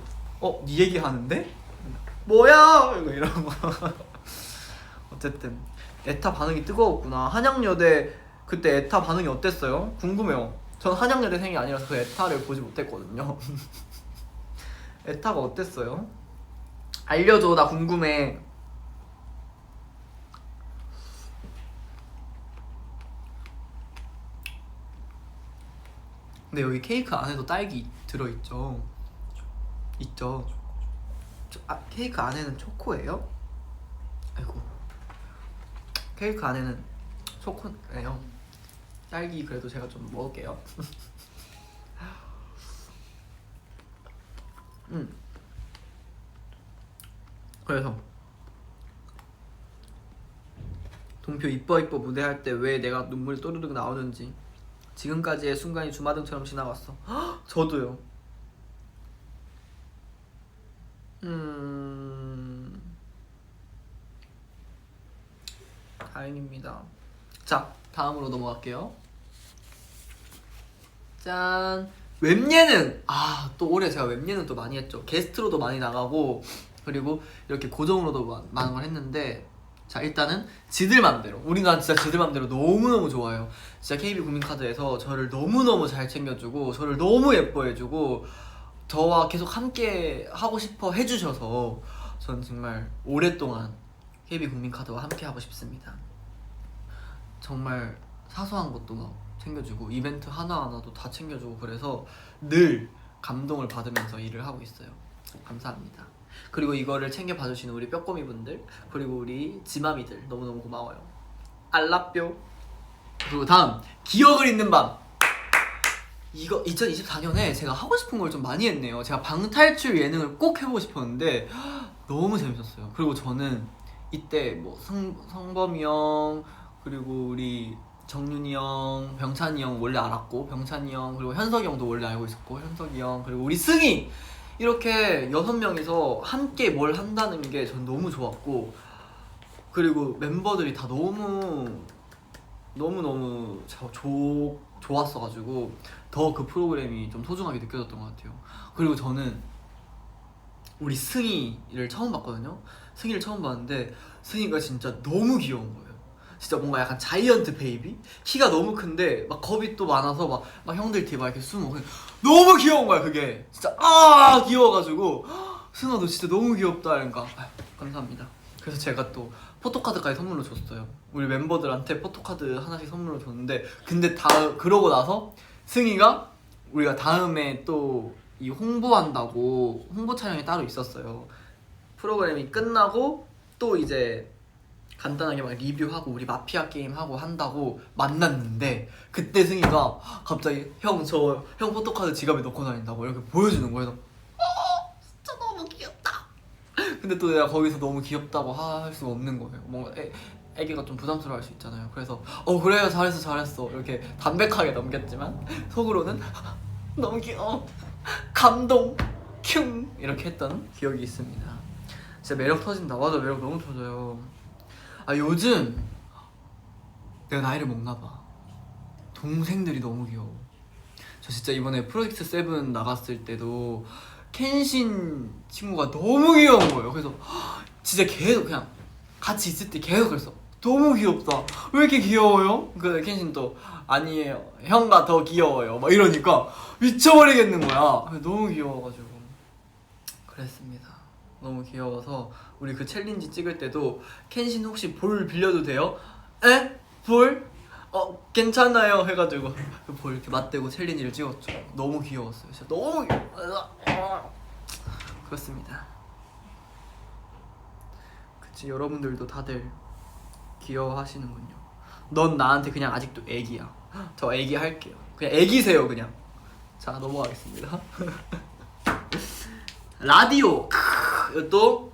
네 얘기 하는데? 뭐야? 이러고 어쨌든 에타 반응이 뜨거웠구나. 한양여대 그때 에타 반응이 어땠어요? 궁금해요. 전 한양여대생이 아니라서 그 에타를 보지 못했거든요. 에타가 어땠어요? 알려줘. 나 궁금해. 근데 여기 케이크 안에도 딸기 들어있죠? 있죠? 케이크 안에는 초코예요? 아이고, 케이크 안에는 초코예요. 딸기 그래도 제가 좀 먹을게요. 그래서 동표 이뻐 무대할 때 왜 내가 눈물이 또르륵 나오는지 지금까지의 순간이 주마등처럼 지나갔어. 저도요. 다행입니다. 자, 다음으로 넘어갈게요. 짠! 웹예능! 또 올해 제가 웹예능 또 많이 했죠. 게스트로도 많이 나가고 그리고 이렇게 고정으로도 많은 걸 했는데, 자, 일단은 지들 맘대로. 난 진짜 지들 맘대로 너무너무 좋아요. 진짜 KB국민카드에서 저를 너무너무 잘 챙겨주고 저를 너무 예뻐해주고 저와 계속 함께 하고 싶어 해주셔서 전 정말 오랫동안 KB국민카드와 함께 하고 싶습니다. 정말 사소한 것도 막 챙겨주고 이벤트 하나하나도 다 챙겨주고 그래서 늘 감동을 받으면서 일을 하고 있어요. 감사합니다. 그리고 이거를 챙겨봐주시는 우리 뼈꼬미분들, 그리고 우리 지마미들 너무너무 고마워요. 알라뼈. 그리고 다음, 기억을 잊는 밤. 이거 2024년에 제가 하고 싶은 걸 좀 많이 했네요. 제가 방탈출 예능을 꼭 해보고 싶었는데 너무 재밌었어요. 그리고 저는 이때 뭐 성범이 형, 그리고 우리 정윤이 형, 병찬이 형 원래 알았고, 병찬이 형, 그리고 현석이 형도 원래 알고 있었고, 현석이 형, 그리고 우리 승희, 이렇게 6명이서 함께 뭘 한다는 게 전 너무 좋았고, 그리고 멤버들이 다 너무너무 좋았어가지고 더 그 프로그램이 좀 소중하게 느껴졌던 것 같아요. 그리고 저는 우리 승희를 처음 봤거든요. 승희를 처음 봤는데 승희가 진짜 너무 귀여운 거예요. 진짜 뭔가 약간 자이언트 베이비? 키가 너무 큰데 막 겁이 또 많아서 막 형들 뒤에 막 이렇게 숨어. 너무 귀여운 거야 그게. 진짜 귀여워가지고 승아 너 진짜 너무 귀엽다. 그러니까 감사합니다. 그래서 제가 또 포토카드까지 선물로 줬어요. 우리 멤버들한테 포토카드 하나씩 선물로 줬는데, 근데 그러고 나서 승희가 우리가 다음에 또 이 홍보한다고 홍보 촬영이 따로 있었어요. 프로그램이 끝나고 또 이제 간단하게 막 리뷰하고 우리 마피아 게임 하고 한다고 만났는데, 그때 승희가 갑자기 형 포토카드 지갑에 넣고 다닌다고 이렇게 보여주는 거예요. 진짜 너무 귀엽다. 근데 또 내가 거기서 너무 귀엽다고 할 수가 없는 거예요. 뭔가 애기가 좀 부담스러워할 수 있잖아요. 그래서 그래요, 잘했어 이렇게 담백하게 넘겼지만 속으로는 너무 귀여워, 감동, 큉 이렇게 했던 기억이 있습니다. 진짜 매력 터진다. 맞아, 매력 너무 터져요. 아, 요즘 내가 나이를 먹나봐. 동생들이 너무 귀여워. 저 진짜 이번에 프로젝트 7 나갔을 때도 켄신 친구가 너무 귀여운 거예요. 그래서 진짜 계속 그냥 같이 있을 때 계속 그랬어. 너무 귀엽다. 왜 이렇게 귀여워요? 그 켄신 또 아니에요, 형가 더 귀여워요 막 이러니까 미쳐버리겠는 거야. 너무 귀여워가지고 그랬습니다. 너무 귀여워서 우리 그 챌린지 찍을 때도 켄신 혹시 볼 빌려도 돼요? 에? 볼? 괜찮아요 해가지고 그 볼 이렇게 맞대고 챌린지를 찍었죠. 너무 귀여웠어요. 진짜 너무 그렇습니다. 그치, 여러분들도 다들 귀여워하시는군요. 넌 나한테 그냥 아직도 애기야. 저 애기 할게요. 그냥 애기세요 그냥. 자, 넘어가겠습니다. 라디오 또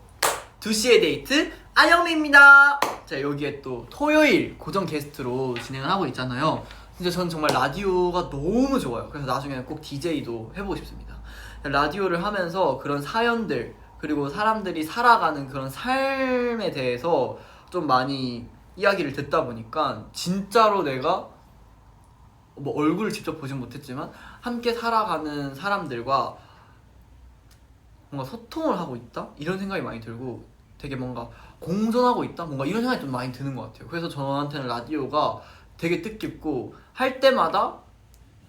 2시의 데이트 안영미입니다. 자, 여기에 또 토요일 고정 게스트로 진행을 하고 있잖아요. 진짜 저는 정말 라디오가 너무 좋아요. 그래서 나중에는 꼭 DJ도 해보고 싶습니다. 라디오를 하면서 그런 사연들, 그리고 사람들이 살아가는 그런 삶에 대해서 좀 많이 이야기를 듣다 보니까 진짜로 내가 뭐 얼굴을 직접 보진 못했지만 함께 살아가는 사람들과 뭔가 소통을 하고 있다? 이런 생각이 많이 들고 되게 뭔가 공존하고 있다? 뭔가 이런 생각이 좀 많이 드는 것 같아요. 그래서 저한테는 라디오가 되게 뜻깊고 할 때마다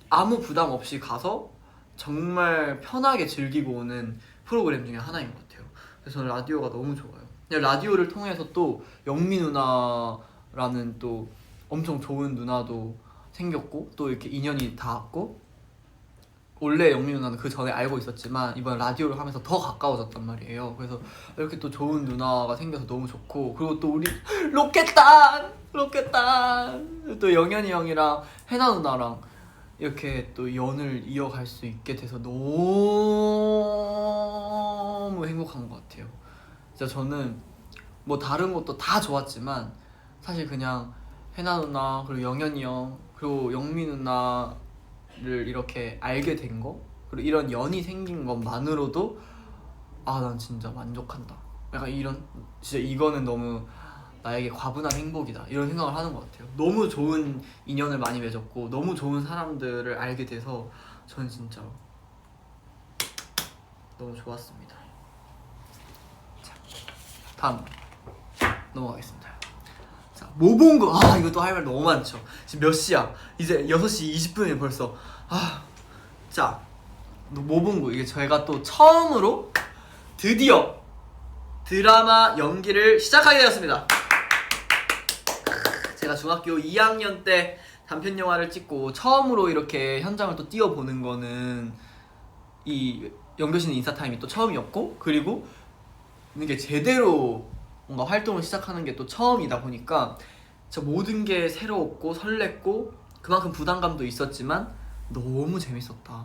아무 부담 없이 가서 정말 편하게 즐기고 오는 프로그램 중에 하나인 것 같아요. 그래서 저는 라디오가 너무 좋아요. 라디오를 통해서 또 영미 누나라는 또 엄청 좋은 누나도 생겼고 또 이렇게 인연이 닿았고, 원래 영미 누나는 그 전에 알고 있었지만 이번 라디오를 하면서 더 가까워졌단 말이에요. 그래서 이렇게 또 좋은 누나가 생겨서 너무 좋고, 그리고 또 우리 로켓단 또 영현이 형이랑 해나 누나랑 이렇게 또 연을 이어갈 수 있게 돼서 너무 행복한 것 같아요. 진짜 저는 뭐 다른 것도 다 좋았지만 사실 그냥 해나 누나 그리고 영현이 형 그리고 영미 누나를 이렇게 알게 된 거, 그리고 이런 연이 생긴 것만으로도 아, 난 진짜 만족한다. 약간 이런, 진짜 이거는 너무 나에게 과분한 행복이다 이런 생각을 하는 것 같아요. 너무 좋은 인연을 많이 맺었고 너무 좋은 사람들을 알게 돼서 저는 진짜 너무 좋았습니다. 자, 다음 넘어가겠습니다. 자, 모봉구. 아, 이거 또 할 말 너무 많죠. 지금 몇 시야? 이제 6시 20분이에요 벌써. 자, 모봉구. 이게 저희가 또 처음으로 드디어 드라마 연기를 시작하게 되었습니다. 제가 중학교 2학년 때 단편 영화를 찍고 처음으로 이렇게 현장을 또 뛰어보는 거는 이 연교신 인사타임이 또 처음이었고, 그리고 이게 제대로 뭔가 활동을 시작하는 게 또 처음이다 보니까 진짜 모든 게 새로웠고 설렜고 그만큼 부담감도 있었지만 너무 재밌었다.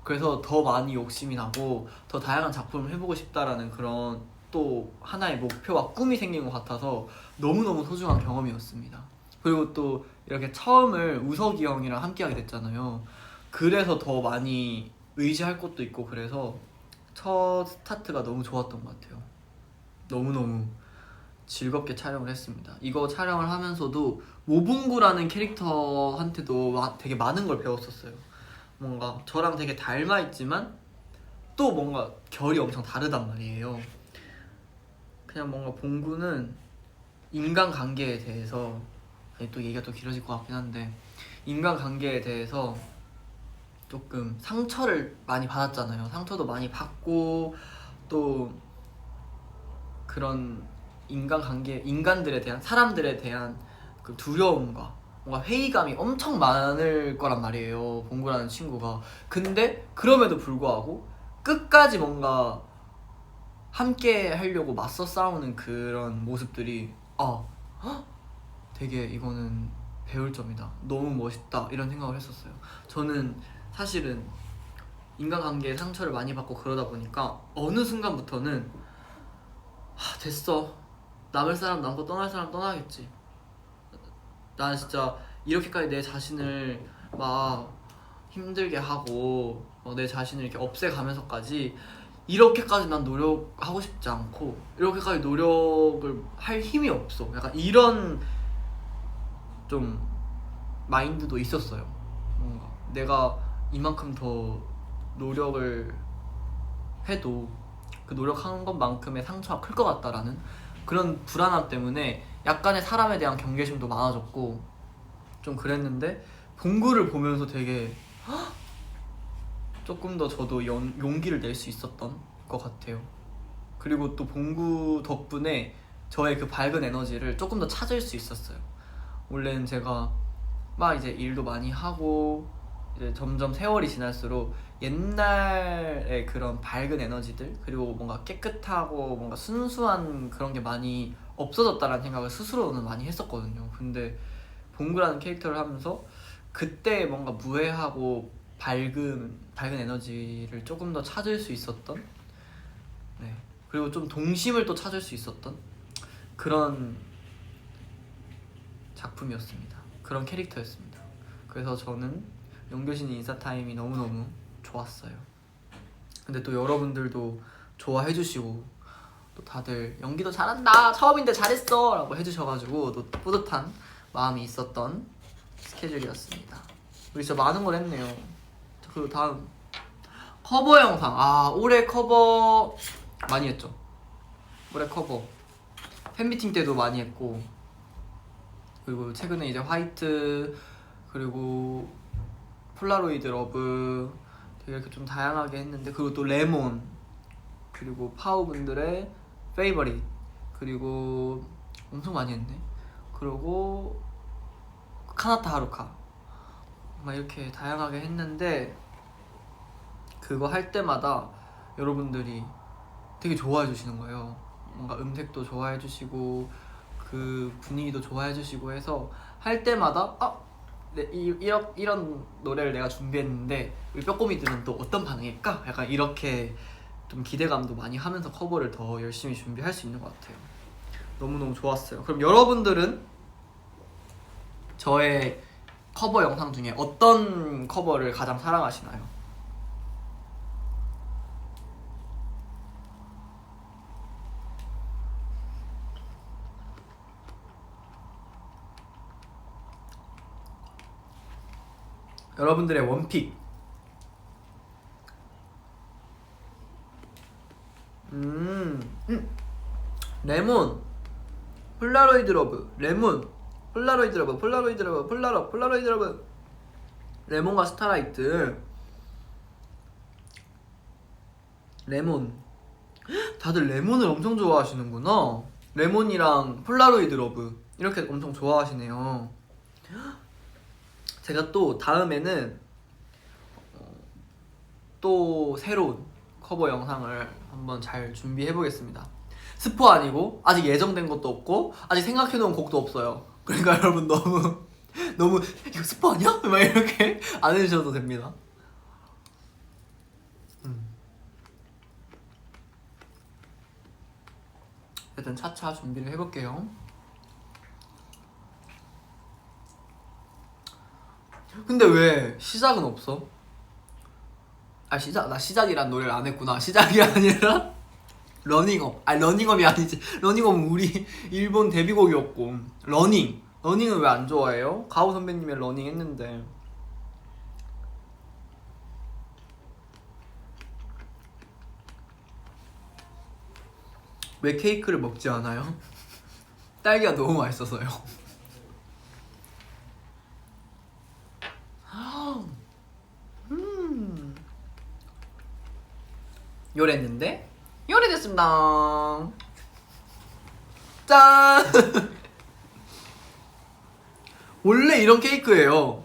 그래서 더 많이 욕심이 나고 더 다양한 작품을 해보고 싶다라는 그런 또 하나의 목표와 꿈이 생긴 것 같아서 너무너무 소중한 경험이었습니다. 그리고 또 이렇게 처음을 우석이 형이랑 함께 하게 됐잖아요. 그래서 더 많이 의지할 것도 있고, 그래서 첫 스타트가 너무 좋았던 것 같아요. 너무너무 즐겁게 촬영을 했습니다. 이거 촬영을 하면서도 모봉구라는 캐릭터한테도 되게 많은 걸 배웠었어요. 뭔가 저랑 되게 닮아있지만 또 뭔가 결이 엄청 다르단 말이에요. 그냥 뭔가 봉구는 인간관계에 대해서, 또 얘기가 또 길어질 것 같긴 한데, 인간관계에 대해서 조금 상처를 많이 받았잖아요. 상처도 많이 받고 또 그런 인간관계, 인간들에 대한, 사람들에 대한 그 두려움과 뭔가 회의감이 엄청 많을 거란 말이에요, 봉구라는 친구가. 근데 그럼에도 불구하고 끝까지 뭔가 함께 하려고 맞서 싸우는 그런 모습들이 되게 이거는 배울 점이다, 너무 멋있다 이런 생각을 했었어요. 저는 사실은 인간관계에 상처를 많이 받고 그러다 보니까 어느 순간부터는 됐어, 남을 사람 남고 떠날 사람 떠나겠지. 난 진짜 이렇게까지 내 자신을 막 힘들게 하고 내 자신을 이렇게 없애가면서까지 이렇게까지 난 노력하고 싶지 않고 이렇게까지 노력을 할 힘이 없어. 약간 이런 좀 마인드도 있었어요. 뭔가 내가 이만큼 더 노력을 해도 그 노력한 것만큼의 상처가 클 것 같다라는 그런 불안함 때문에 약간의 사람에 대한 경계심도 많아졌고 좀 그랬는데 봉구를 보면서 되게 조금 더 저도 용기를 낼 수 있었던 것 같아요. 그리고 또 봉구 덕분에 저의 그 밝은 에너지를 조금 더 찾을 수 있었어요. 원래는 제가 막 이제 일도 많이 하고 이제 점점 세월이 지날수록 옛날의 그런 밝은 에너지들 그리고 뭔가 깨끗하고 뭔가 순수한 그런 게 많이 없어졌다라는 생각을 스스로는 많이 했었거든요. 근데 봉구라는 캐릭터를 하면서 그때 뭔가 무해하고 밝은 에너지를 조금 더 찾을 수 있었던 네. 그리고 좀 동심을 또 찾을 수 있었던 그런 작품이었습니다. 그런 캐릭터였습니다. 그래서 저는 영교신 인사타임이 너무너무 좋았어요. 근데 또 여러분들도 좋아해 주시고 또 다들 연기도 잘한다 처음인데 잘했어 라고 해주셔가지고 또 뿌듯한 마음이 있었던 스케줄이었습니다. 우리 진짜 많은 걸 했네요. 자, 그리고 다음 커버 영상. 아 올해 커버 많이 했죠. 올해 커버 팬미팅 때도 많이 했고 그리고 최근에 이제 화이트 그리고 폴라로이드 러브 되게 이렇게 좀 다양하게 했는데 그리고 또 레몬 그리고 파우분들의 페이버릿 그리고 엄청 많이 했네. 그리고 카나타 하루카 막 이렇게 다양하게 했는데 그거 할 때마다 여러분들이 되게 좋아해 주시는 거예요. 뭔가 음색도 좋아해 주시고 그 분위기도 좋아해 주시고 해서 할 때마다 네, 이런 노래를 내가 준비했는데 우리 뼈꼬미들은 또 어떤 반응일까? 약간 이렇게 좀 기대감도 많이 하면서 커버를 더 열심히 준비할 수 있는 것 같아요. 너무너무 좋았어요. 그럼 여러분들은 저의 커버 영상 중에 어떤 커버를 가장 사랑하시나요? 여러분들의 원픽. 레몬 폴라로이드 러브 레몬 폴라로이드 러브 폴라로이드 러브 폴라로이드 러브 레몬과 스타라이트 레몬. 다들 레몬을 엄청 좋아하시는구나. 레몬이랑 폴라로이드 러브 이렇게 엄청 좋아하시네요. 제가 또 다음에는 또 새로운 커버 영상을 한번 잘 준비해 보겠습니다. 스포 아니고 아직 예정된 것도 없고 아직 생각해 놓은 곡도 없어요. 그러니까 여러분 너무 이거 스포 아니야? 막 이렇게 안 해주셔도 됩니다. 일단 차차 준비를 해볼게요. 근데 왜 시작은 없어? 나 시작이란 노래를 안 했구나. 시작이 아니라 러닝업. 러닝업이 아니지. 러닝업은 우리 일본 데뷔곡이었고. 러닝은 왜 안 좋아해요? 가오 선배님의 러닝 했는데. 왜 케이크를 먹지 않아요? 딸기가 너무 맛있어서요. 요리했는데 요리됐습니다. 짠. 원래 이런 케이크예요.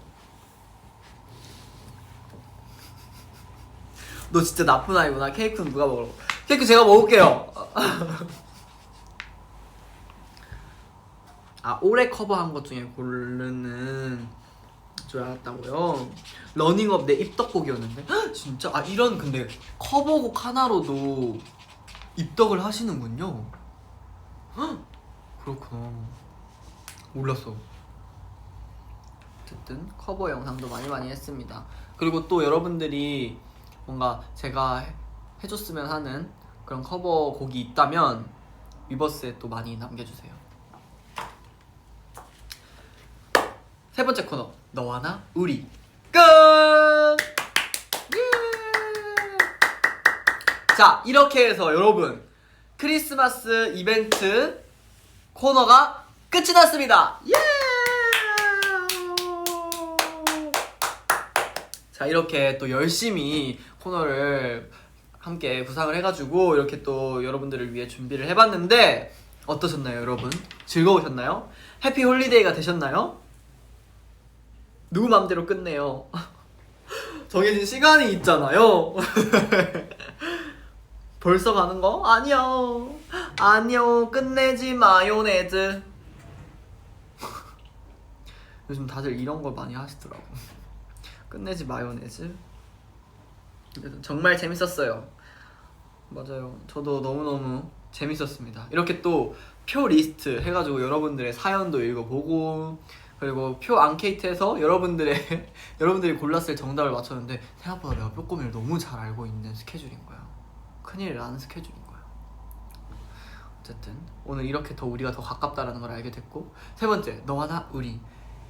너 진짜 나쁜 아이구나. 케이크는 누가 먹으라고. 케이크 제가 먹을게요. 올해 커버한 것 중에 고르는 줄 알았다고요? 러닝업 내 입덕곡이었는데? 헉, 진짜? 이런 근데 커버곡 하나로도 입덕을 하시는군요. 헉, 그렇구나. 몰랐어. 어쨌든 커버 영상도 많이 했습니다. 그리고 또 여러분들이 뭔가 제가 해줬으면 하는 그런 커버곡이 있다면 위버스에 또 많이 남겨주세요. 세 번째 코너, 너와 나 우리 끝! 예! 자, 이렇게 해서 여러분 크리스마스 이벤트 코너가 끝이 났습니다. 예! 자, 이렇게 또 열심히 코너를 함께 구상을 해가지고 이렇게 또 여러분들을 위해 준비를 해봤는데 어떠셨나요, 여러분? 즐거우셨나요? 해피 홀리데이가 되셨나요? 누구 맘대로 끝내요. 정해진 시간이 있잖아요. 벌써 가는 거? 아니요. 아니요. 끝내지 마요네즈. 요즘 다들 이런 걸 많이 하시더라고. 끝내지 마요네즈. 정말 재밌었어요. 맞아요. 저도 너무너무 재밌었습니다. 이렇게 또 표 리스트 해가지고 여러분들의 사연도 읽어보고 그리고 표 앙케이트에서 여러분들이 골랐을 정답을 맞췄는데 생각보다 내가 뼈꼬미를 너무 잘 알고 있는 스케줄인 거야. 큰일 나는 스케줄인 거야. 어쨌든 오늘 이렇게 더 우리가 더 가깝다라는 걸 알게 됐고 세 번째, 너와 나 우리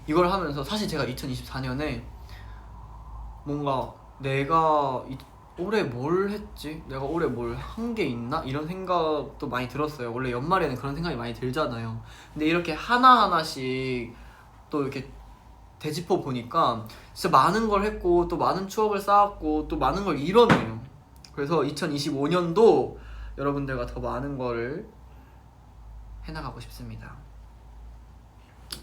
이걸 하면서 사실 제가 2024년에 뭔가 내가 올해 뭘 했지? 내가 올해 뭘 한 게 있나? 이런 생각도 많이 들었어요. 원래 연말에는 그런 생각이 많이 들잖아요. 근데 이렇게 하나하나씩 또 이렇게 되짚어 보니까 진짜 많은 걸 했고 또 많은 추억을 쌓았고 또 많은 걸 이뤄내요. 그래서 2025년도 여러분들과 더 많은 거를 해나가고 싶습니다.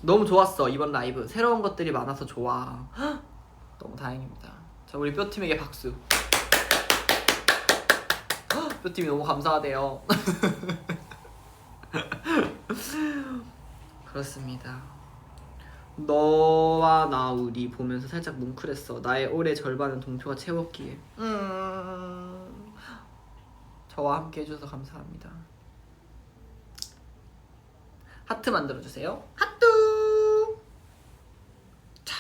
너무 좋았어. 이번 라이브 새로운 것들이 많아서 좋아. 헉, 너무 다행입니다. 자, 우리 뼈팀에게 박수. 헉, 뼈팀이 너무 감사하대요. 그렇습니다. 너와 나 우리 보면서 살짝 뭉클했어. 나의 올해 절반은 동표가 채웠기에. 저와 함께 해주셔서 감사합니다. 하트 만들어주세요. 하트! 자,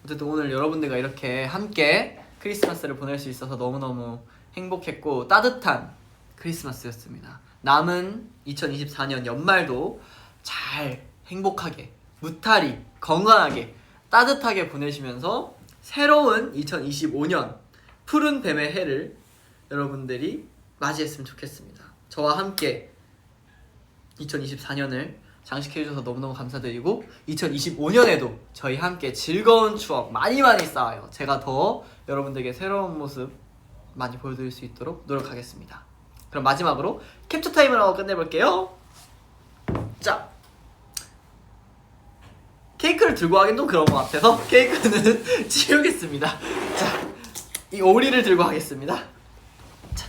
어쨌든 오늘 여러분들과 이렇게 함께 크리스마스를 보낼 수 있어서 너무너무 행복했고 따뜻한 크리스마스였습니다. 남은 2024년 연말도 잘 행복하게 무탈히 건강하게 따뜻하게 보내시면서 새로운 2025년 푸른 뱀의 해를 여러분들이 맞이했으면 좋겠습니다. 저와 함께 2024년을 장식해주셔서 너무너무 감사드리고 2025년에도 저희 함께 즐거운 추억 많이 쌓아요. 제가 더 여러분들에게 새로운 모습 많이 보여드릴 수 있도록 노력하겠습니다. 그럼 마지막으로 캡처 타임을 하고 끝내볼게요. 자, 케이크를 들고 하긴 좀 그런 것 같아서 케이크는 치우겠습니다. 자, 이 오리를 들고 하겠습니다. 자,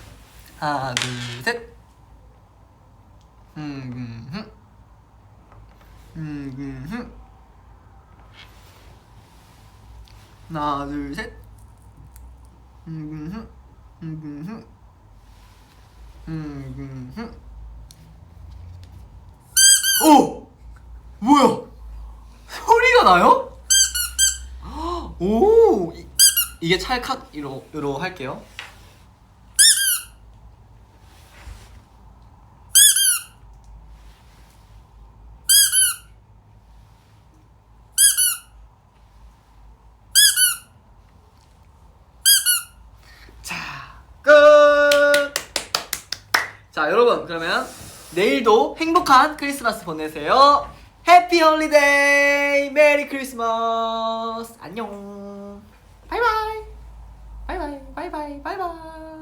하나, 둘, 셋. 하나, 둘, 셋. 오! 뭐야? 소리가 나요? 오! 이게 찰칵으로 할게요. 자, 끝! 자, 여러분, 그러면 내일도 행복한 크리스마스 보내세요. 해피 홀리데이! 메리 크리스마스! 안녕! 바이바이! 바이바이! 바이바이! 바이바이!